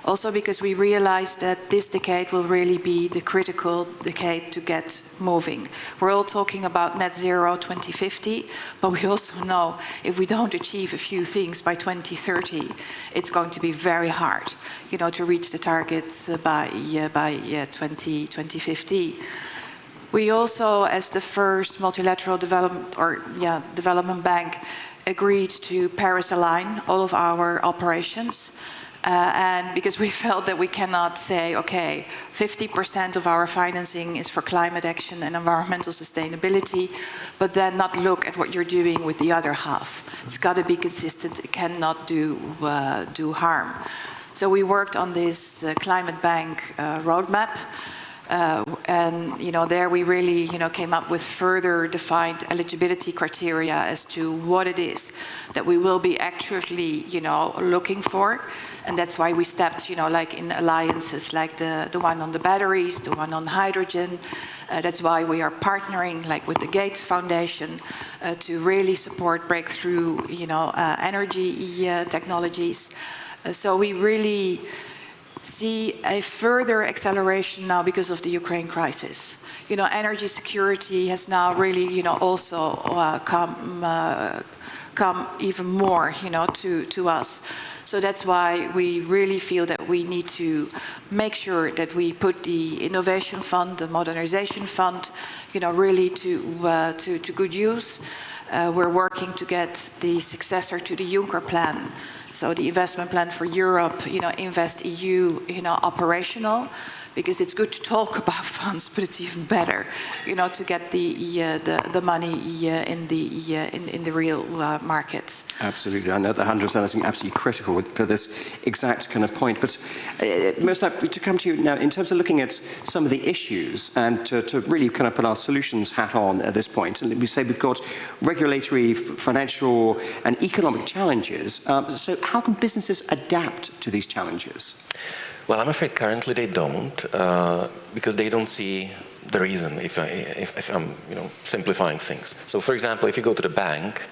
Also because we realize that this decade will really be the critical decade to get moving. We're all talking about net zero 2050, but we also know if we don't achieve a few things by 2030, it's going to be very hard, to reach the targets by 2050. We also, as the first multilateral development bank, agreed to Paris align all of our operations. And because we felt that we cannot say, okay, 50% of our financing is for climate action and environmental sustainability, but then not look at what you're doing with the other half. It's got to be consistent. It cannot do harm. So we worked on this climate bank roadmap. And there we really came up with further defined eligibility criteria as to what it is that we will be actively looking for. And that's why we stepped like in alliances like the one on the batteries, the one on hydrogen. That's why we are partnering like with the Gates Foundation to really support breakthrough energy technologies. So we really see a further acceleration now because of the Ukraine crisis. Energy security has now really, also come even more, to us. So that's why we really feel that we need to make sure that we put the Innovation Fund, the Modernization Fund, really to good use. We're working to get the successor to the Juncker plan. So the investment plan for Europe, InvestEU, operational, because it's good to talk about funds, but it's even better, to get the money in the real markets. Absolutely, I know that 100% is absolutely critical for this exact kind of point. But Miroslav, to come to you now, in terms of looking at some of the issues and to really kind of put our solutions hat on at this point, and we say we've got regulatory, financial, and economic challenges. So how can businesses adapt to these challenges? Well, I'm afraid currently they don't, because they don't see the reason, if I'm simplifying things. So for example, if you go to the bank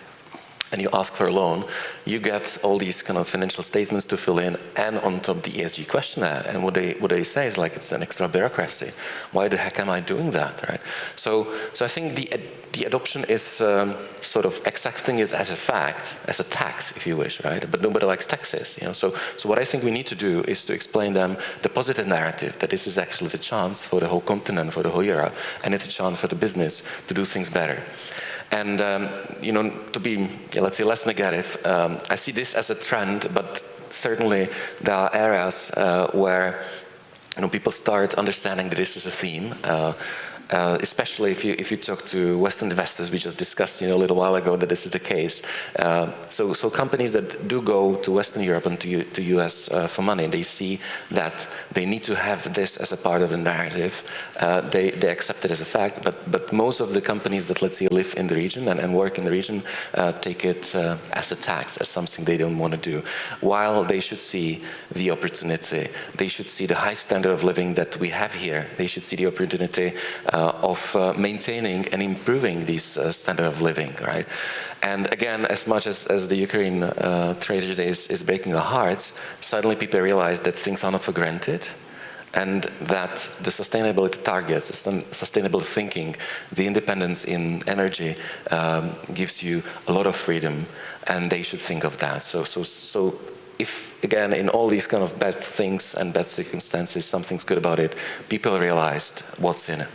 and you ask for a loan, you get all these kind of financial statements to fill in and on top the ESG questionnaire. And what they say is like, it's an extra bureaucracy. Why the heck am I doing that, right? So I think the adoption is sort of accepting it as a fact, as a tax, if you wish, right? But nobody likes taxes, So what I think we need to do is to explain them the positive narrative, that this is actually the chance for the whole continent, for the whole Europe, and it's a chance for the business to do things better. And, to be, let's say, less negative, I see this as a trend, but certainly there are areas where people start understanding that this is a theme. especially if you talk to Western investors. We just discussed a little while ago that this is the case. So companies that do go to Western Europe and to US for money, they see that they need to have this as a part of the narrative. They accept it as a fact, but most of the companies that, let's say, live in the region and work in the region take it as a tax, as something they don't want to do. While they should see the opportunity, they should see the high standard of living that we have here. They should see the opportunity of maintaining and improving this standard of living, right? And again, as much as the Ukraine tragedy is breaking our hearts, suddenly people realize that things are not for granted, and that the sustainability targets, sustainable thinking, the independence in energy gives you a lot of freedom, and they should think of that. So if, again, in all these kind of bad things and bad circumstances, something's good about it, people realized what's in it.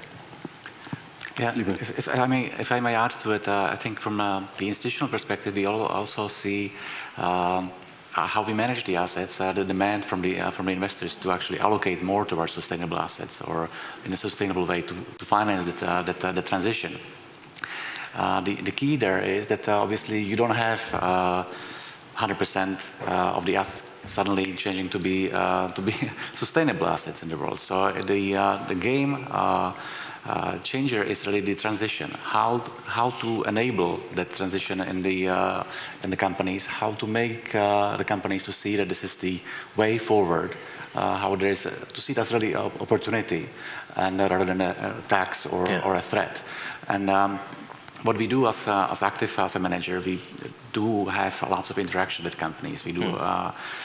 Yeah, if I may add to it, I think from the institutional perspective, we also see how we manage the assets, the demand from the investors to actually allocate more towards sustainable assets or in a sustainable way to finance the transition. The key there is that obviously you don't have 100% of the assets suddenly changing to be sustainable assets in the world. So the game changer is really the transition. How to enable that transition in the companies? How to make the companies to see that this is the way forward? How there is to see it as really an opportunity, and rather than a tax or a threat. And what we do as Active as a manager, we do have lots of interaction with companies. We do.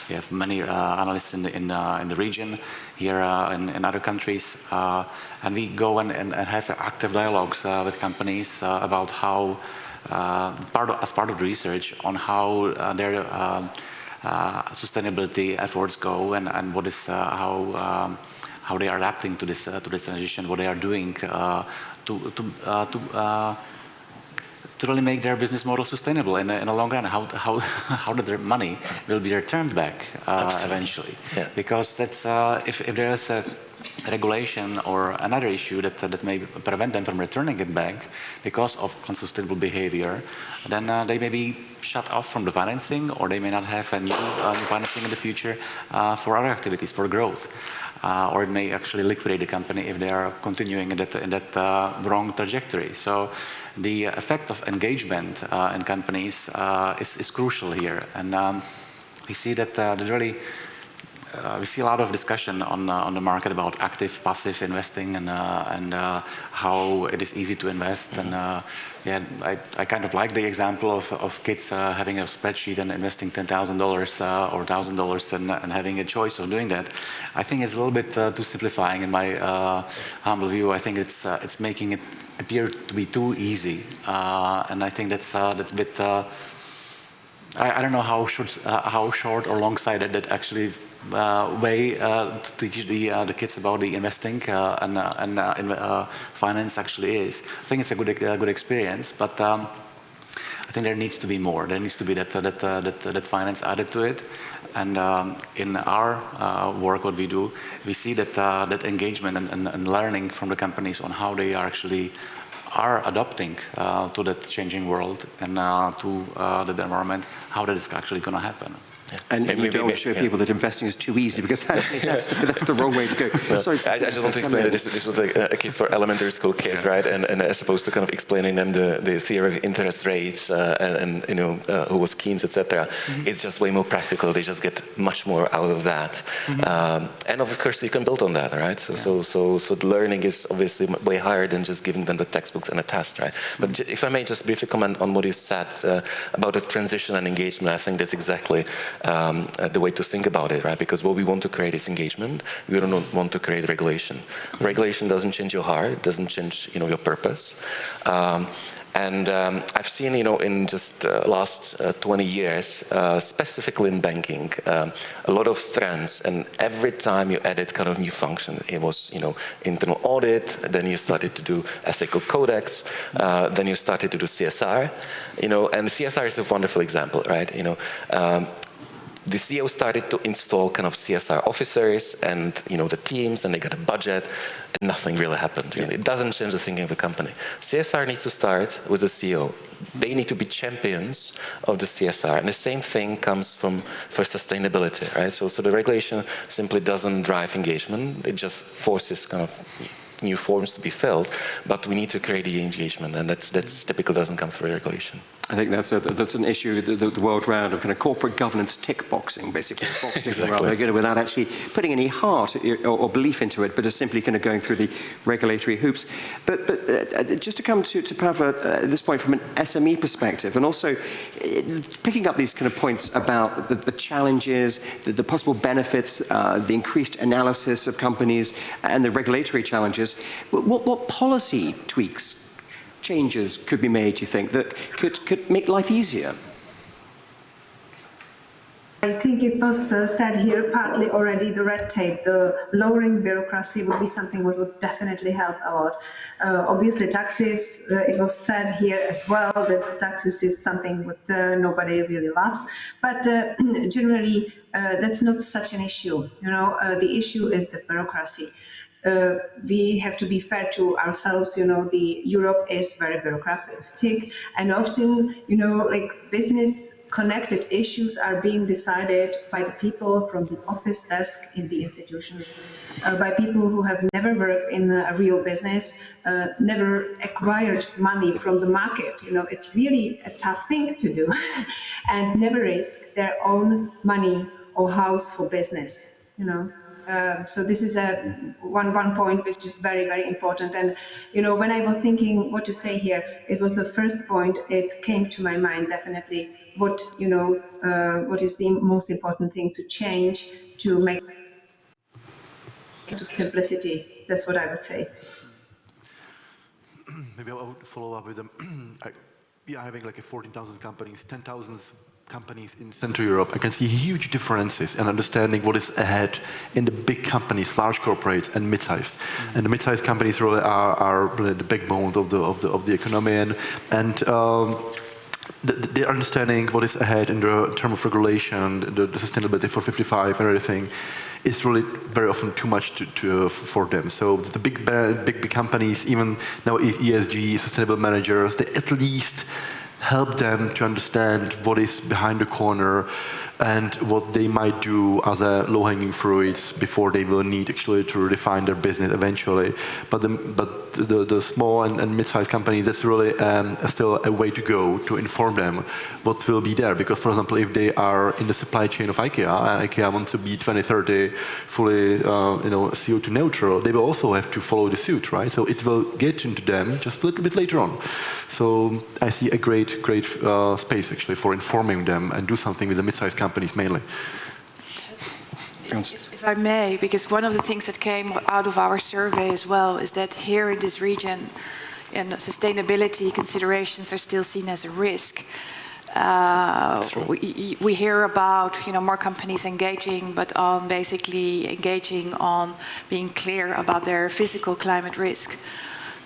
We have many analysts in the region here in other countries, and we go and have active dialogues with companies about how as part of the research on how their sustainability efforts go and what is how they are adapting to this transition, what they are doing to really make their business model sustainable in the long run, how their money will be returned back eventually. Yeah. Because that's if there is a regulation or another issue that may prevent them from returning it back because of unsustainable behavior, then they may be shut off from the financing, or they may not have a new financing in the future for other activities, for growth. Or it may actually liquidate the company if they are continuing in that wrong trajectory. So the effect of engagement in companies is crucial here, and we see that really we see a lot of discussion on the market about active, passive investing and how it is easy to invest. And yeah, I kind of like the example of kids having a spreadsheet and investing $10,000 or $1,000 and having a choice of doing that. I think it's a little bit too simplifying in my humble view. I think it's making it appear to be too easy, and I think that's a bit. I don't know how short or long-sighted that actually way to teach the kids about the investing and finance actually is. I think it's a good experience, but I think there needs to be more. There needs to be that finance added to it. And in our work, what we do, we see that engagement and learning from the companies on how they are adapting to that changing world and to the environment, how that is actually going to happen. Yeah. And you don't want to show people that investing is too easy, because that's the wrong way to go. Well, sorry, I just want to explain that this was a case for elementary school kids, right? And as opposed to kind of explaining them the theory of interest rates and who was Keynes, etc. It's just way more practical. They just get much more out of that, and of course you can build on that, right? So the learning is obviously way higher than just giving them the textbooks and a test, right? But if I may just briefly comment on what you said about the transition and engagement, I think that's exactly the way to think about it, right? Because what we want to create is engagement. We don't want to create regulation. Regulation doesn't change your heart. It doesn't change, your purpose. And I've seen, in just last 20 years, specifically in banking, a lot of strands. And every time you added kind of new function, it was, internal audit. Then you started to do ethical codex. Then you started to do CSR. And CSR is a wonderful example, right? the CEO started to install kind of CSR officers and the teams, and they got a budget, and nothing really happened. Really, it doesn't change the thinking of the company. CSR needs to start with the CEO. They need to be champions of the CSR, and the same thing comes for sustainability, right? So the regulation simply doesn't drive engagement; it just forces kind of new forms to be filled. But we need to create the engagement, and that's typically doesn't come through regulation. I think that's an issue the world round of kind of corporate governance tick boxing, basically, exactly. Without actually putting any heart or belief into it, but just simply kind of going through the regulatory hoops. But just to come to Pavla at this point from an SME perspective, and also picking up these kind of points about the challenges, the possible benefits, the increased analysis of companies, and the regulatory challenges. What policy tweaks, changes could be made, you think, that could make life easier? I think it was said here partly already, the red tape, the lowering bureaucracy would be something that would definitely help a lot. Obviously taxes, it was said here as well that taxes is something that nobody really loves, but generally that's not such an issue. The issue is the bureaucracy. We have to be fair to ourselves. The Europe is very bureaucratic, and often, like business connected issues are being decided by the people from the office desk in the institutions, by people who have never worked in a real business, never acquired money from the market. It's really a tough thing to do, and never risk their own money or house for business. So this is one point which is very, very important. And, when I was thinking what to say here, it was the first point, it came to my mind definitely, what is the most important thing to change to make to simplicity. That's what I would say. Maybe I would follow up with them. We are having like 14,000 companies, 10,000 companies in Central Europe. I can see huge differences in understanding what is ahead in the big companies, large corporates, and mid-sized. And the mid-sized companies really are really the backbone of the economy, and the understanding what is ahead in the term of regulation, the sustainability for 55 and everything, is really very often too much for them. So the big companies, even now ESG, sustainable managers, they at least help them to understand what is behind the corner and what they might do as a low-hanging fruits before they will need actually to redefine their business eventually. But the small and mid-sized companies, that's really still a way to go to inform them what will be there. Because, for example, if they are in the supply chain of IKEA, and IKEA wants to be 2030 fully CO2 neutral, they will also have to follow the suit, right? So it will get into them just a little bit later on. So I see a great space actually for informing them and do something with the mid-sized companies mainly. If I may, because one of the things that came out of our survey as well is that here in this region, and sustainability considerations are still seen as a risk. We hear about more companies engaging, but on basically engaging on being clear about their physical climate risk.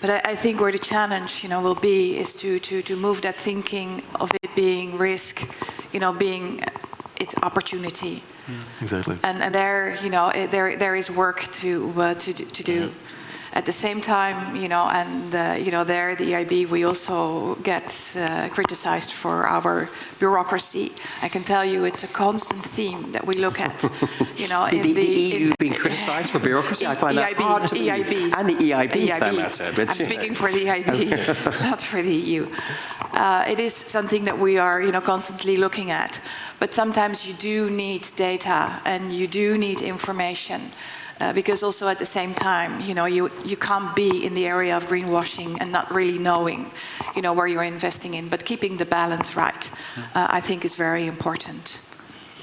But I think where the challenge will be is to move that thinking of it being risk, being its opportunity. Exactly. And there, there is work to do. At the same time, there, the EIB, we also get criticized for our bureaucracy. I can tell you it's a constant theme that we look at. The EU being criticized for bureaucracy? I find that hard to believe. EIB. And the EIB, for that matter. I'm speaking for the EIB, not for the EU. It is something that we are, constantly looking at. But sometimes you do need data and you do need information. Because also at the same time, you can't be in the area of greenwashing and not really knowing, where you're investing in. But keeping the balance right, I think is very important.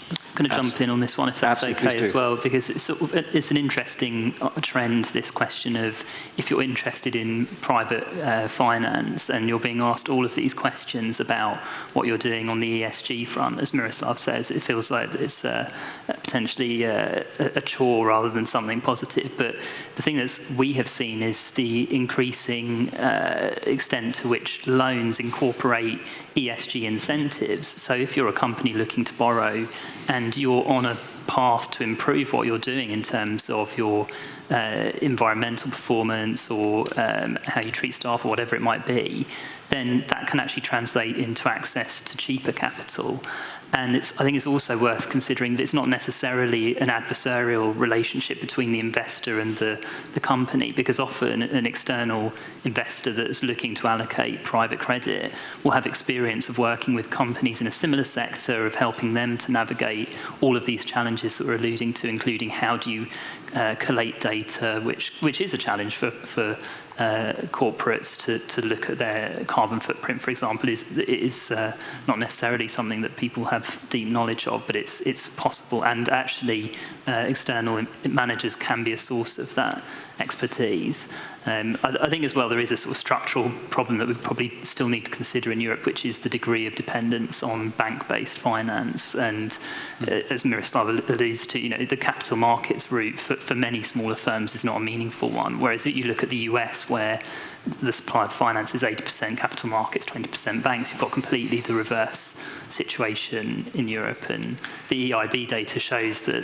I'm going to jump in on this one, if that's okay as well, because it's an interesting trend, this question of if you're interested in private finance and you're being asked all of these questions about what you're doing on the ESG front, as Miroslav says, it feels like it's potentially a chore rather than something positive. But the thing that we have seen is the increasing extent to which loans incorporate ESG incentives. So if you're a company looking to borrow and and you're on a path to improve what you're doing in terms of your environmental performance or how you treat staff or whatever it might be, then that can actually translate into access to cheaper capital. And I think it's also worth considering that it's not necessarily an adversarial relationship between the investor and the company, because often an external investor that's looking to allocate private credit will have experience of working with companies in a similar sector, of helping them to navigate all of these challenges that we're alluding to, including how do you collate data, which is a challenge for corporates to look at their carbon footprint, for example, is not necessarily something that people have deep knowledge of, but it's possible, and actually external managers can be a source of that expertise. I think as well there is a sort of structural problem that we probably still need to consider in Europe, which is the degree of dependence on bank-based finance. And as Miroslav alludes to, the capital markets route for many smaller firms is not a meaningful one. Whereas you look at the US, where the supply of finance is 80% capital markets, 20% banks, you've got completely the reverse situation in Europe. And the EIB data shows that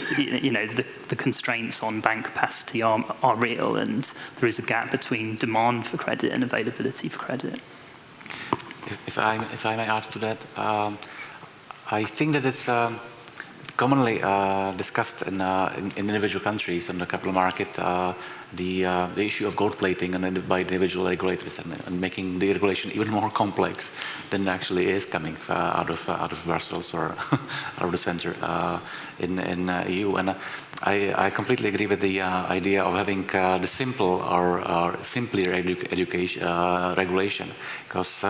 the constraints on bank capacity are real, and there is a gap between demand for credit and availability for credit. If I may add to that, I think that it's commonly discussed in individual countries on the capital market, the issue of gold plating and by individual regulators and making the regulation even more complex than actually is coming out of Brussels or out of the center in EU. And I completely agree with the idea of having the simple or simpler regulation, because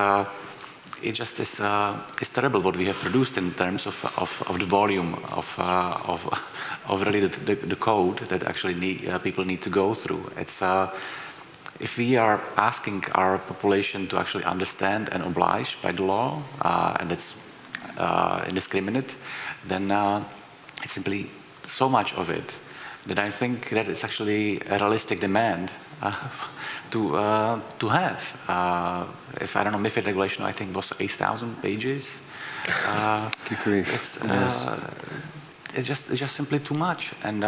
it just is terrible what we have produced in terms of the volume of really the code that actually people need to go through. It's if we are asking our population to actually understand and oblige by the law, and it's indiscriminate, then it's simply so much of it that I think that it's actually a realistic demand to have. If I don't know, MiFID regulation, I think was 8,000 pages. It's just simply too much. And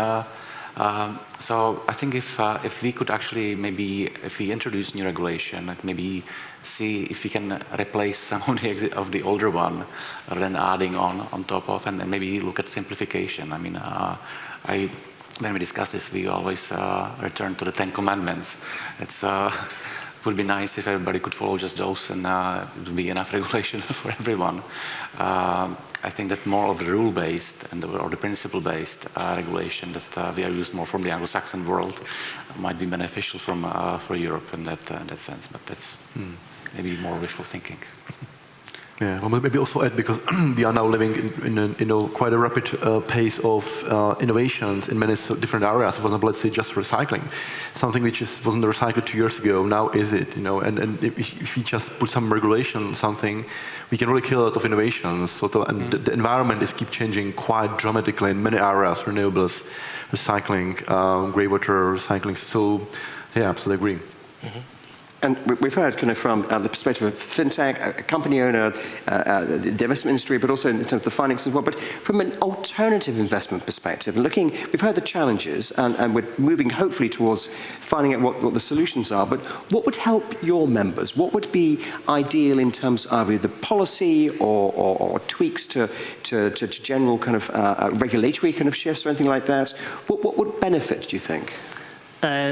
so I think if we could actually if we introduce new regulation, like maybe see if we can replace some of the older one rather than adding on top of, and then maybe look at simplification. I mean, when we discuss this, we always return to the 10 Commandments. It would be nice if everybody could follow just those, and it would be enough regulation for everyone. I think that more of the rule-based or the principle-based regulation that we are used more from the Anglo-Saxon world might be beneficial for Europe in that sense. But that's maybe more wishful thinking. Yeah, well, maybe also add, because we are now living in quite a rapid pace of innovations in many different areas. For example, let's say just recycling, something which wasn't recycled 2 years ago, now is it? And if we just put some regulation on something, we can really kill a lot of innovations. So the environment is keep changing quite dramatically in many areas: renewables, recycling, greywater recycling. So, yeah, absolutely agree. Mm-hmm. And we've heard kind of from the perspective of fintech, a company owner, the investment industry, but also in terms of the finance as well. But from an alternative investment perspective, we've heard the challenges, and we're moving hopefully towards finding out what the solutions are. But what would help your members? What would be ideal in terms of either policy or tweaks to general kind of regulatory kind of shifts or anything like that? What would benefit, do you think?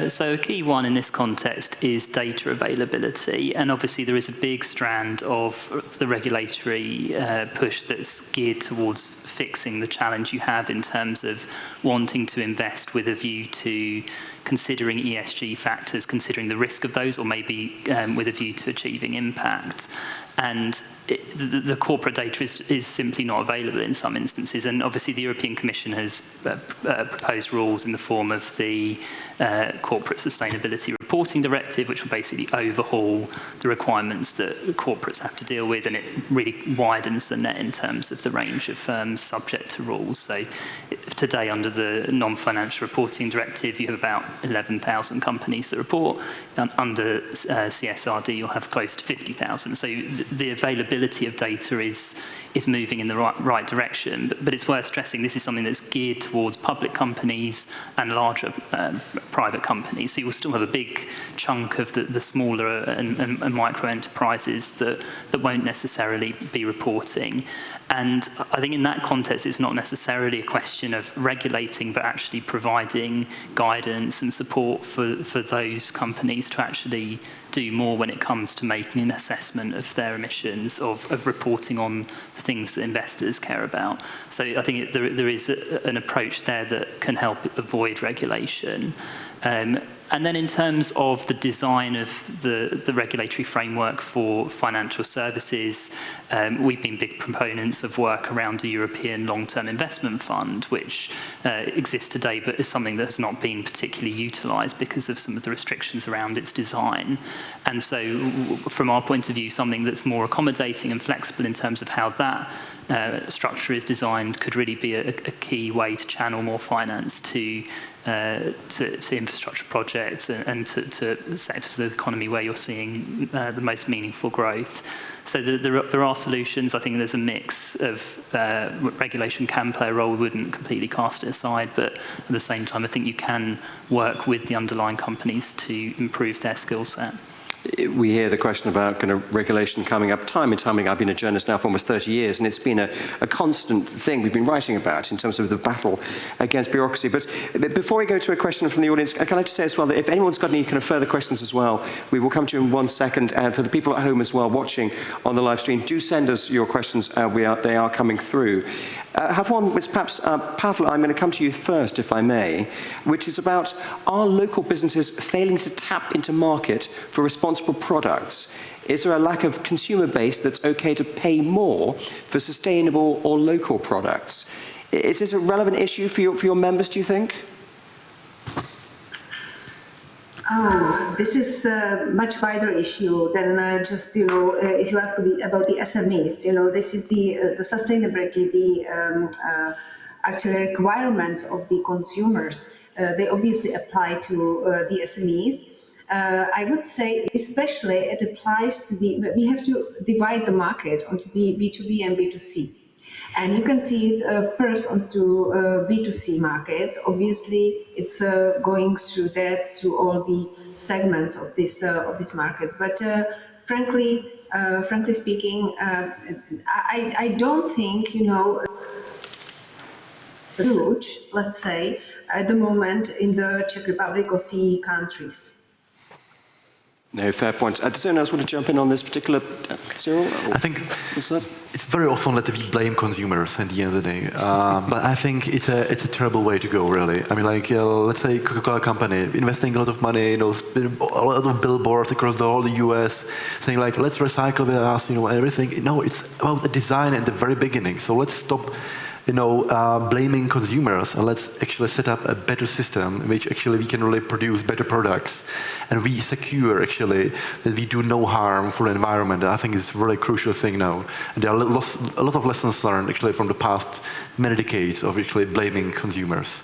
So a key one in this context is data availability, and obviously there is a big strand of the regulatory push that's geared towards fixing the challenge you have in terms of wanting to invest with a view to considering ESG factors, considering the risk of those, or maybe with a view to achieving impact. And the corporate data is simply not available in some instances, and obviously the European Commission has proposed rules in the form of the Corporate Sustainability Reporting Directive, which will basically overhaul the requirements that corporates have to deal with, and it really widens the net in terms of the range of firms subject to rules. So today, under the Non-Financial Reporting Directive, you have about 11,000 companies that report. Under CSRD, you'll have close to 50,000. So the availability availability of data is moving in the right direction. But it's worth stressing this is something that's geared towards public companies and larger private companies. So you will still have a big chunk of the smaller and micro enterprises that won't necessarily be reporting. And I think in that context, it's not necessarily a question of regulating, but actually providing guidance and support for those companies to actually do more when it comes to making an assessment of their emissions, of reporting on the things that investors care about. So I think there is an approach there that can help avoid regulation. And then in terms of the design of the regulatory framework for financial services, we've been big proponents of work around the European Long-Term Investment Fund, which exists today, but is something that's not been particularly utilised because of some of the restrictions around its design. And so from our point of view, something that's more accommodating and flexible in terms of how that structure is designed could really be a key way to channel more finance to infrastructure projects and to sectors of the economy where you're seeing the most meaningful growth. So there are solutions. I think there's a mix of regulation can play a role. We wouldn't completely cast it aside, but at the same time, I think you can work with the underlying companies to improve their skill set. We hear the question about kind of regulation coming up time and time again. I've been a journalist now for almost 30 years, and it's been a constant thing we've been writing about in terms of the battle against bureaucracy. But before we go to a question from the audience, can I just say as well that if anyone's got any kind of further questions as well, we will come to you in 1 second. And for the people at home as well watching on the live stream, do send us your questions. They are coming through. I have one which perhaps, Pavel, I'm going to come to you first, if I may, which is about, are local businesses failing to tap into market for responsible products? Is there a lack of consumer base that's okay to pay more for sustainable or local products? Is this a relevant issue for your members, do you think? This is a much wider issue than just, if you ask about the SMEs, this is the sustainability, the actual requirements of the consumers. They obviously apply to the SMEs. I would say especially it applies to we have to divide the market onto the B2B and B2C. And you can see it first onto B2C markets. Obviously, it's going through all the segments of this markets. But frankly speaking, I don't think huge, let's say, at the moment in the Czech Republic or CE countries. No, fair point. Does anyone else want to jump in on this particular, Cyril? I think it's very often that we blame consumers at the end of the day, but I think it's a terrible way to go, really. I mean, let's say Coca-Cola company investing a lot of money, a lot of billboards across the whole US, saying like, let's recycle with us, everything. No, it's about the design at the very beginning. So let's stop blaming consumers, and let's actually set up a better system in which actually we can really produce better products, and we secure actually that we do no harm for the environment. I think it's a really crucial thing now. And there are a lot of lessons learned actually from the past many decades of actually blaming consumers.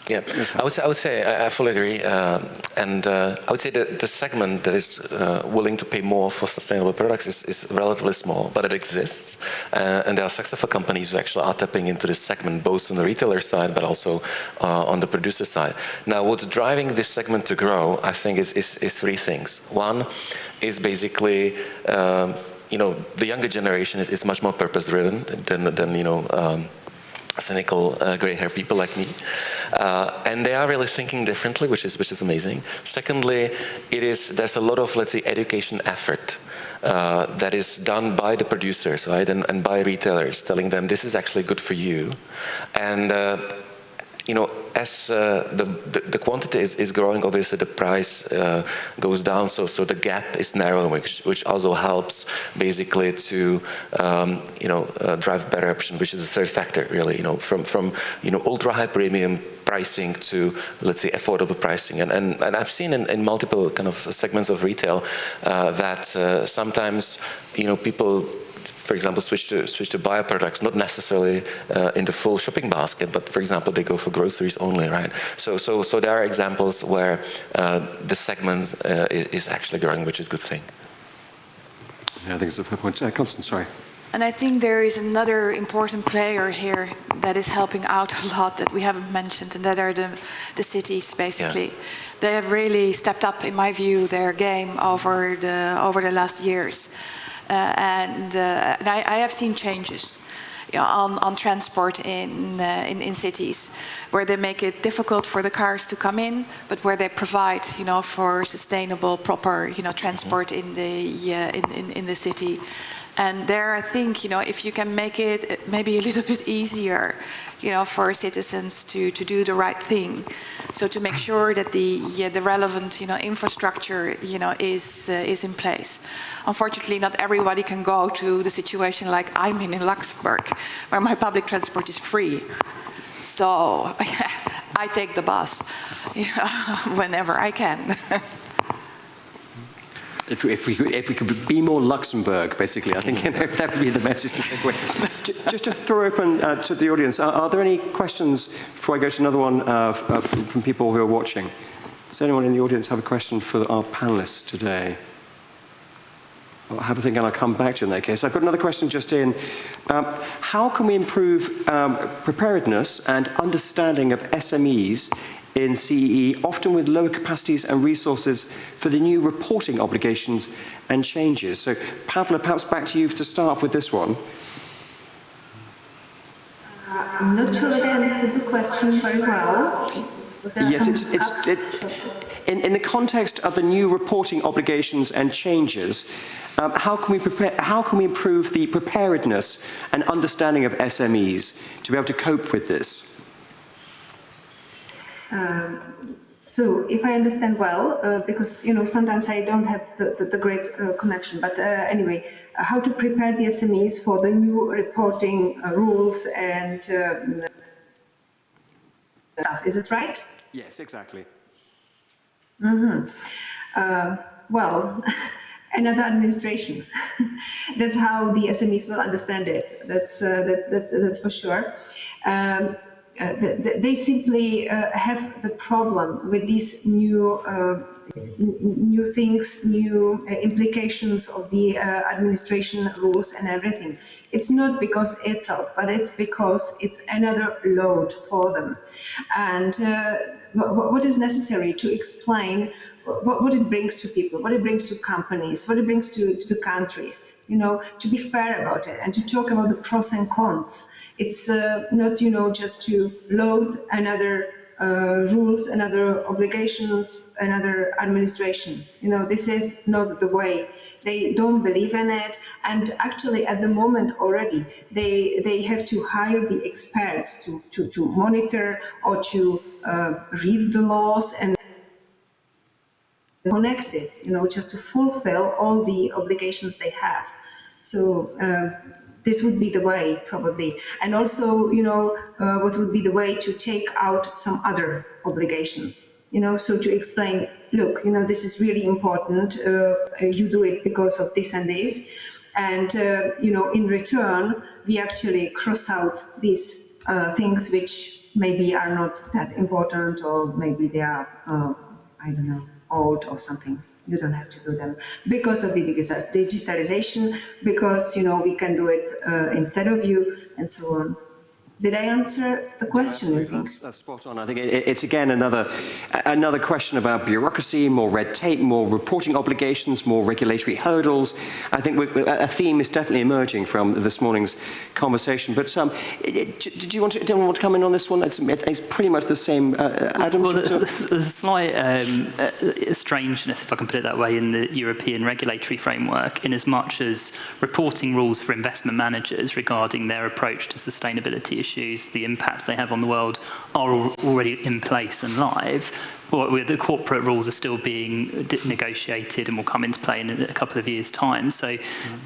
Yeah, I would say I fully agree, and I would say that the segment that is willing to pay more for sustainable products is relatively small, but it exists, and there are successful companies who actually are tapping into this segment, both on the retailer side, but also on the producer side. Now, what's driving this segment to grow, I think, is three things. One is basically, the younger generation is much more purpose-driven than cynical gray-haired people like me, and they are really thinking differently, which is amazing. Secondly, there's a lot of, let's say, education effort that is done by the producers, right, and by retailers, telling them this is actually good for you, and as the quantity is growing, obviously the price goes down, so the gap is narrowing, which also helps basically to drive better option, which is the third factor, really. From ultra high premium pricing to, let's say, affordable pricing, and I've seen in multiple kind of segments of retail that sometimes people, for example, switch to bio products, not necessarily in the full shopping basket, but for example, they go for groceries only, right? So there are examples where the segment is actually growing, which is a good thing. Yeah, I think it's a fair point. Constance, sorry. And I think there is another important player here that is helping out a lot that we haven't mentioned, and that are the cities, basically. Yeah. They have really stepped up, in my view, their game over the last years. And I have seen changes, you know, on transport in cities, where they make it difficult for the cars to come in, but where they provide, you know, for sustainable, proper, you know, transport in the city. And there, I think, you know, if you can make it maybe a little bit easier, you know, for citizens to do the right thing, so to make sure that the relevant, you know, infrastructure, you know, is in place. Unfortunately, not everybody can go to the situation like I'm in Luxembourg, where my public transport is free. So I take the bus, you know, whenever I can. If we could be more Luxembourg, basically, I think, you know, that would be the message to take away. Just to throw open to the audience, are there any questions before I go to another one from people who are watching? Does anyone in the audience have a question for our panelists today? I'll have a think and I'll come back to you in that case. I've got another question just in. How can we improve preparedness and understanding of SMEs in CEE, often with lower capacities and resources for the new reporting obligations and changes? So, Pavla, perhaps back to you to start with this one. I'm not sure that I understood the question very well. Yes, in the context of the new reporting obligations and changes, how can we improve the preparedness and understanding of SMEs to be able to cope with this? So if I understand well, because, you know, sometimes I don't have the great connection, but anyway, how to prepare the SMEs for the new reporting rules and stuff, is it right? Yes, exactly. Mm-hmm. Well, another administration. That's how the SMEs will understand it. That's for sure. They simply have the problem with these new things, new implications of the administration rules and everything. It's not because itself, but it's because it's another load for them. And what is necessary to explain what it brings to people, what it brings to companies, what it brings to the countries, you know, to be fair about it and to talk about the pros and cons. It's not, you know, just to load another rules, another obligations, another administration. You know, this is not the way. They don't believe in it, and actually, at the moment already, they have to hire the experts to monitor or to read the laws and connect it. You know, just to fulfill all the obligations they have. So. This would be the way, probably. And also, you know, what would be the way to take out some other obligations, you know, so to explain, look, you know, this is really important, you do it because of this and this, and, you know, in return, we actually cross out these things which maybe are not that important, or maybe they are, I don't know, old or something. You don't have to do them because of the digitalization, because, you know, we can do it instead of you, and so on. Did I answer the question, you think? That's spot on. I think it's again another question about bureaucracy, more red tape, more reporting obligations, more regulatory hurdles. I think a theme is definitely emerging from this morning's conversation. But did you want to come in on this one? It's pretty much the same. Adam? Well, there's a slight strangeness, if I can put it that way, in the European regulatory framework, in as much as reporting rules for investment managers regarding their approach to sustainability issues, the impacts they have on the world, are already in place and live. But the corporate rules are still being negotiated and will come into play in a couple of years' time. So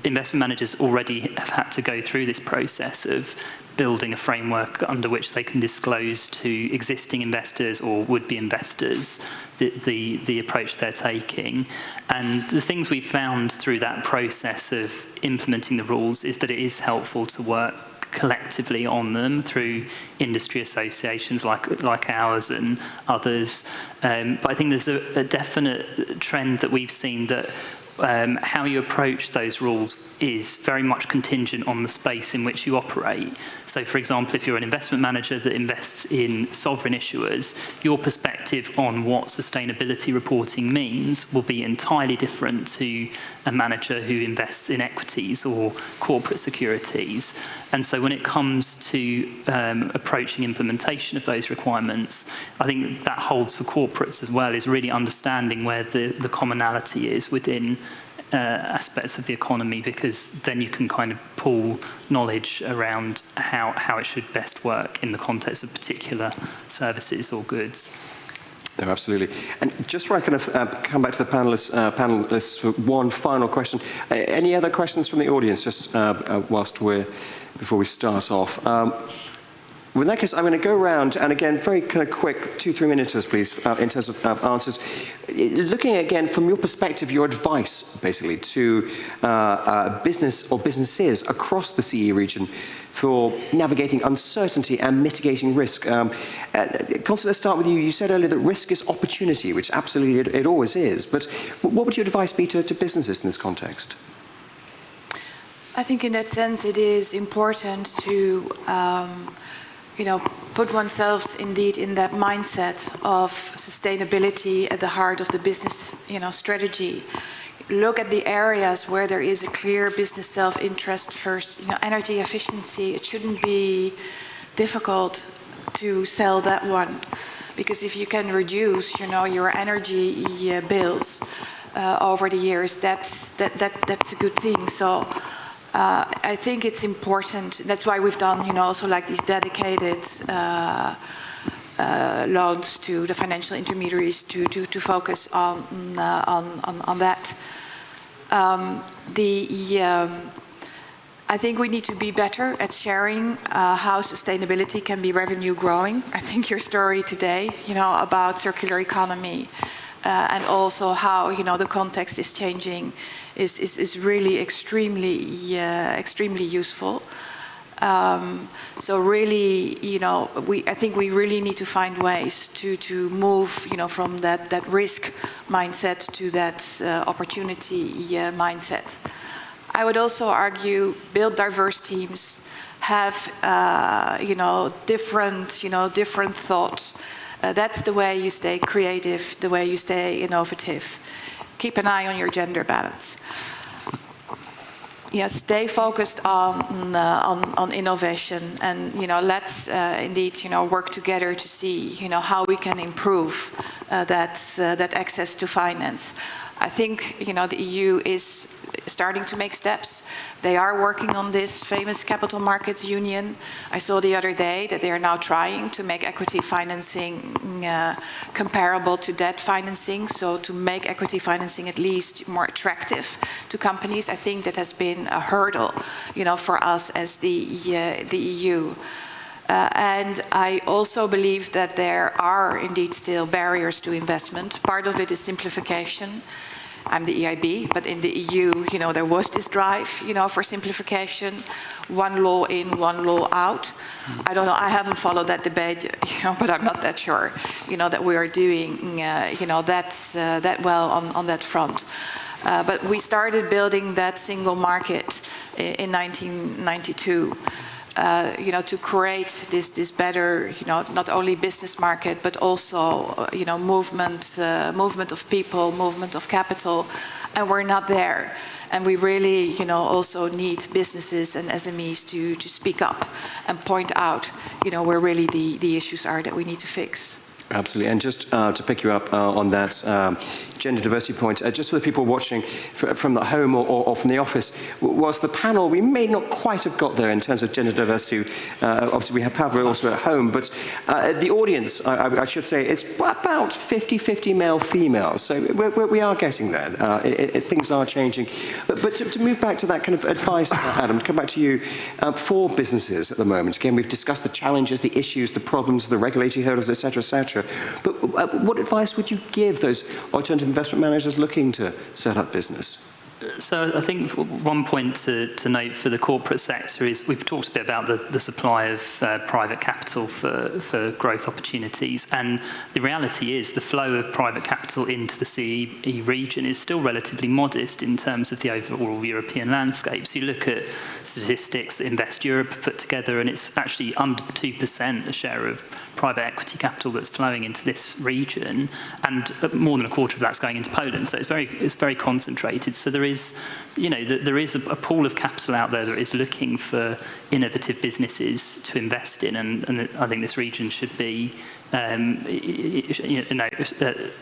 investment managers already have had to go through this process of building a framework under which they can disclose to existing investors or would-be investors the approach they're taking. And the things we've found through that process of implementing the rules is that it is helpful to work collectively on them through industry associations like ours and others. But I think there's a definite trend that we've seen that how you approach those rules is very much contingent on the space in which you operate. So, for example, if you're an investment manager that invests in sovereign issuers, your perspective on what sustainability reporting means will be entirely different to a manager who invests in equities or corporate securities. And so when it comes to approaching implementation of those requirements, I think that holds for corporates as well, is really understanding where the commonality is within aspects of the economy, because then you can kind of pool knowledge around how it should best work in the context of particular services or goods. No, absolutely. And just before I kind of come back to the panelists for one final question, any other questions from the audience, just before we start off? Well, in that case, I'm going to go around, and again, very kind of quick, 2-3 minutes, please, in terms of answers. Looking again from your perspective, your advice, basically, to business or businesses across the CE region for navigating uncertainty and mitigating risk. Constance, let's start with you. You said earlier that risk is opportunity, which absolutely it always is. But what would your advice be to businesses in this context? I think in that sense, it is important to put oneself indeed in that mindset of sustainability at the heart of the business, strategy. Look at the areas where there is a clear business self-interest first. Energy efficiency, it shouldn't be difficult to sell that one, because if you can reduce, your energy bills over the years, that's a good thing. So. I think it's important. That's why we've done, also like these dedicated loans to the financial intermediaries to focus on that. I think we need to be better at sharing how sustainability can be revenue growing. I think your story today, about circular economy and also how, the context is changing is really extremely useful. So really, I think we really need to find ways to move, from that risk mindset to that opportunity mindset. I would also argue build diverse teams, have different thoughts. That's the way you stay creative, the way you stay innovative. Keep an eye on your gender balance. Stay focused on innovation, and let's indeed work together to see how we can improve that access to finance. I think the EU is starting to make steps. They are working on this famous capital markets union. I saw the other day that they are now trying to make equity financing comparable to debt financing, so to make equity financing at least more attractive to companies. I think that has been a hurdle, for us as the EU. And I also believe that there are indeed still barriers to investment. Part of it is simplification. I'm the EIB, but in the EU, there was this drive, for simplification, one law in, one law out. I don't know, I haven't followed that debate, but I'm not that sure, that we are doing, that well on that front. But we started building that single market in 1992. To create this better, not only business market, but also, movement of people, movement of capital, and we're not there. And we really, also need businesses and SMEs to speak up and point out, where really the issues are that we need to fix. Absolutely. And just to pick you up on that gender diversity point, just for the people watching from the home or from the office, whilst the panel, we may not quite have got there in terms of gender diversity. Obviously, we have Pavlo also at home, but the audience, I should say, is about 50-50 male-female. So we are getting there. Things are changing. But to move back to that kind of advice, Adam, to come back to you, for businesses at the moment, again, we've discussed the challenges, the issues, the problems, the regulatory hurdles, et cetera, et cetera. But what advice would you give those alternative investment managers looking to set up business? So I think one point to note for the corporate sector is we've talked a bit about the supply of private capital for growth opportunities, and the reality is the flow of private capital into the CEE region is still relatively modest in terms of the overall European landscape. So you look at statistics that Invest Europe put together, and it's actually under 2% the share of private equity capital that's flowing into this region, and more than a quarter of that's going into Poland. So it's very concentrated. So there is, there is a pool of capital out there that is looking for innovative businesses to invest in, and I think this region should be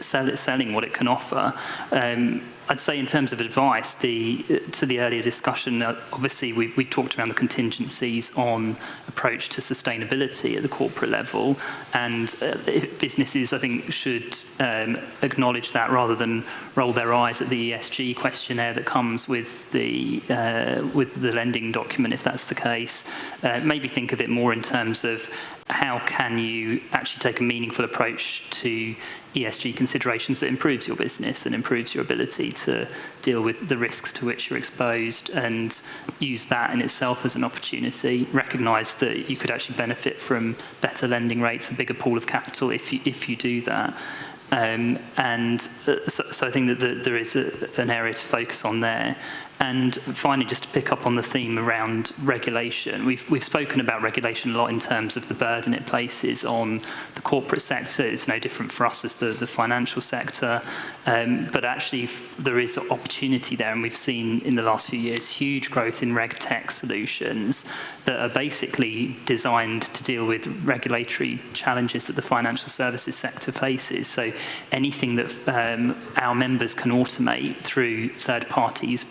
selling what it can offer. I'd say in terms of advice, to the earlier discussion, obviously we talked around the contingencies on approach to sustainability at the corporate level, and businesses, I think, should acknowledge that rather than roll their eyes at the ESG questionnaire that comes with the lending document, if that's the case. Maybe think of it more in terms of how can you actually take a meaningful approach to ESG considerations that improves your business and improves your ability to deal with the risks to which you're exposed, and use that in itself as an opportunity. Recognise that you could actually benefit from better lending rates, a bigger pool of capital if you do that. So I think that there is an area to focus on there. And finally, just to pick up on the theme around regulation, we've spoken about regulation a lot in terms of the burden it places on the corporate sector. It's no different for us as the financial sector, but actually there is opportunity there, and we've seen in the last few years huge growth in reg tech solutions that are basically designed to deal with regulatory challenges that the financial services sector faces. So anything that our members can automate through third parties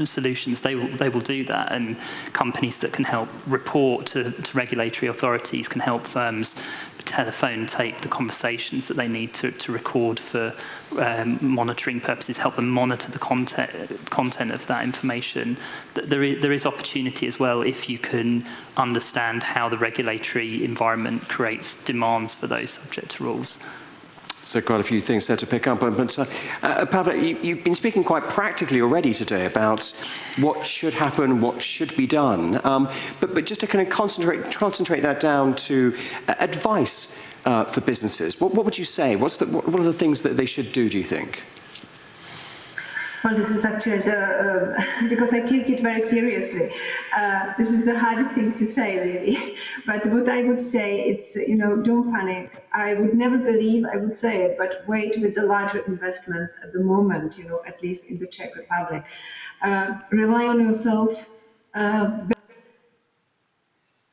solutions, they will do that, and companies that can help report to regulatory authorities can help firms telephone tape the conversations that they need to record for monitoring purposes, help them monitor the content of that information. There is opportunity as well if you can understand how the regulatory environment creates demands for those subject to rules. So quite a few things there to pick up on. But Pavel, you've been speaking quite practically already today about what should happen, what should be done. But just to kind of concentrate that down to advice for businesses, what would you say? What are the things that they should do you think? Well, this is actually because I take it very seriously. This is the hardest thing to say, really. But what I would say, it's, don't panic. I would never believe I would say it, but wait with the larger investments at the moment, at least in the Czech Republic. Rely on yourself.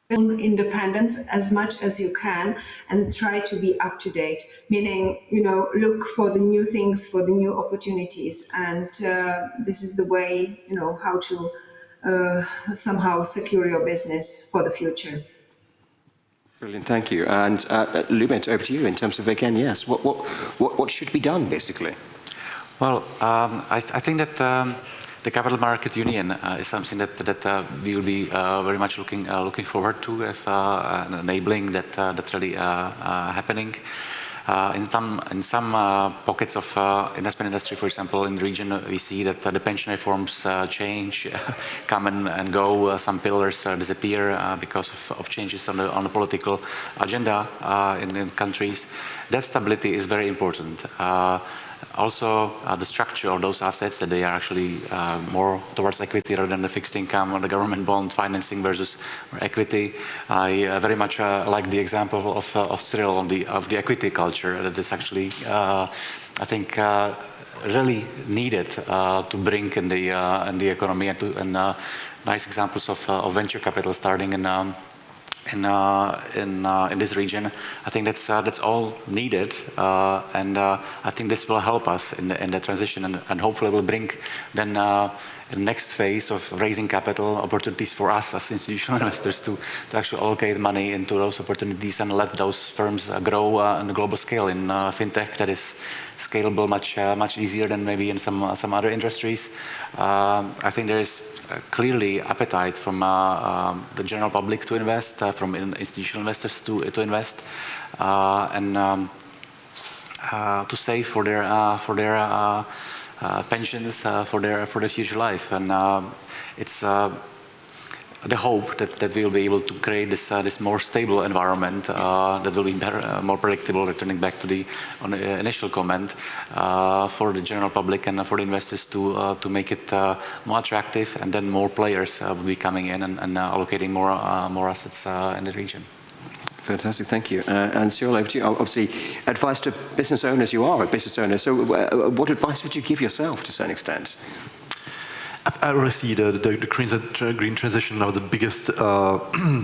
Independence as much as you can, and try to be up to date, meaning look for the new things, for the new opportunities, and this is the way how to somehow secure your business for the future. Brilliant, thank you. And Lumit, over to you in terms of, again, yes, what should be done basically? Well, I think that the Capital Market Union is something that we will be very much looking forward to, if enabling that really happening. In some pockets of investment industry, for example, in the region, we see that the pension reforms change, come and go. Some pillars disappear because of changes on the political agenda in countries. That stability is very important. Also, the structure of those assets, that they are actually more towards equity rather than the fixed income or the government bond financing versus equity. I very much like the example of Cyril of the equity culture. That is actually, I think, really needed to bring in the economy, and nice examples of venture capital starting in this region. I think that's all needed, and I think this will help us in the transition, and hopefully will bring then the next phase of raising capital opportunities for us as institutional investors to actually allocate money into those opportunities and let those firms grow on a global scale. In fintech, that is scalable much easier than maybe in some other industries. I think there is clearly appetite from the general public to invest, from institutional investors to invest, and to save for their pensions for their future life. And it's the hope that we'll be able to create this more stable environment that will be better, more predictable, returning back to the initial comment, for the general public and for the investors to make it more attractive, and then more players will be coming in and allocating more assets in the region. Fantastic, thank you. And Cyril, over to you. Obviously, advice to business owners, you are a business owner, so what advice would you give yourself to a certain extent? I really see the green transition as the biggest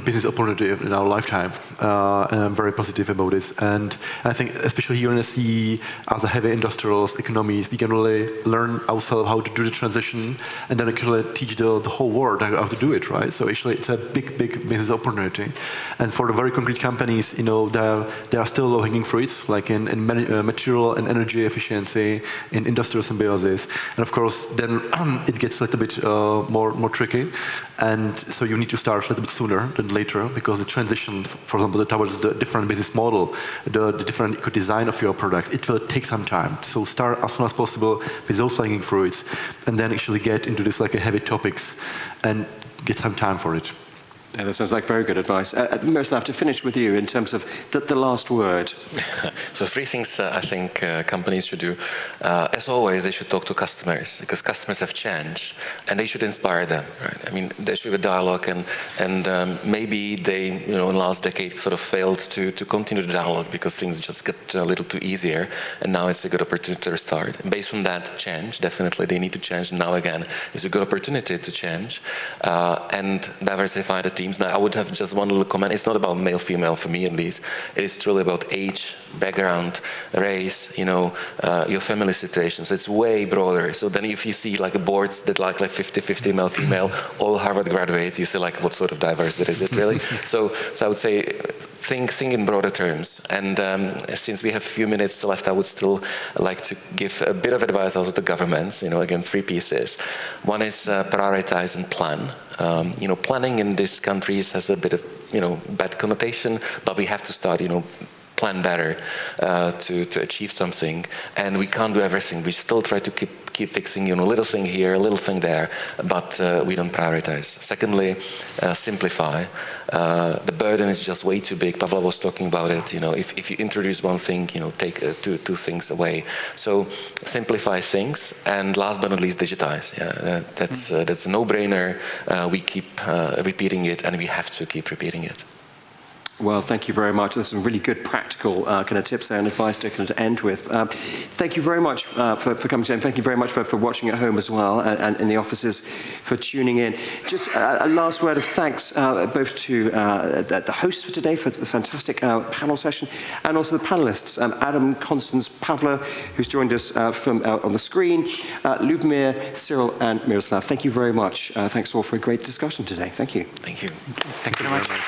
business opportunity in our lifetime, and I'm very positive about this. And I think, especially here in the CEE, as a heavy industrial economies, we can really learn ourselves how to do the transition, and then actually teach the whole world how to do it, right? So actually, it's a big business opportunity. And for the very concrete companies, you know, there are still low-hanging fruits, like in material and energy efficiency, in industrial symbiosis, and of course, then it gets a little bit more tricky, and so you need to start a little bit sooner than later, because the transition, for example, towards the different business model, the different eco-design of your products, it will take some time. So start as soon as possible with those low-hanging fruits, and then actually get into this like a heavy topics and get some time for it. Yeah, that sounds like very good advice. Miroslav, to finish with you in terms of the last word. So 3 things I think companies should do. As always, they should talk to customers, because customers have changed, and they should inspire them. Right? I mean, there should be a dialogue, and maybe they, you know, in the last decade sort of failed to continue the dialogue because things just get a little too easier, and now it's a good opportunity to restart. And based on that change, definitely they need to change. Now again, is a good opportunity to change and diversify the teams. Now, I would have just one little comment. It's not about male, female, for me at least. It is truly about age, background, race, you know, your family situation. So it's way broader. So then if you see like boards that like 50-50 male, female, all Harvard graduates, you see like what sort of diversity is it really? So I would say think in broader terms. And since we have a few minutes left, I would still like to give a bit of advice also to governments, you know, again, 3 pieces. One is prioritize and plan. You know, planning in these countries has a bit of, you know, bad connotation, but we have to start, you know, plan better to achieve something. And we can't do everything. We still try to keep fixing, you know, little thing here, a little thing there, but we don't prioritize. Secondly, simplify. The burden is just way too big. Pavla was talking about it. You know, if you introduce one thing, you know, take two things away. So simplify things, and last but not least, digitize. Yeah, that's a no-brainer. We keep repeating it, and we have to keep repeating it. Well, thank you very much. There's some really good practical kind of tips there and advice to kind of end with. Thank you very much for coming today, and thank you very much for watching at home as well, and in the offices for tuning in. Just a last word of thanks both to the hosts for today for the fantastic panel session, and also the panelists, Adam, Constance, Pavla, who's joined us from on the screen, Lubomir, Cyril, and Miroslav. Thank you very much. Thanks all for a great discussion today. Thank you. Thank you. Thank you very much.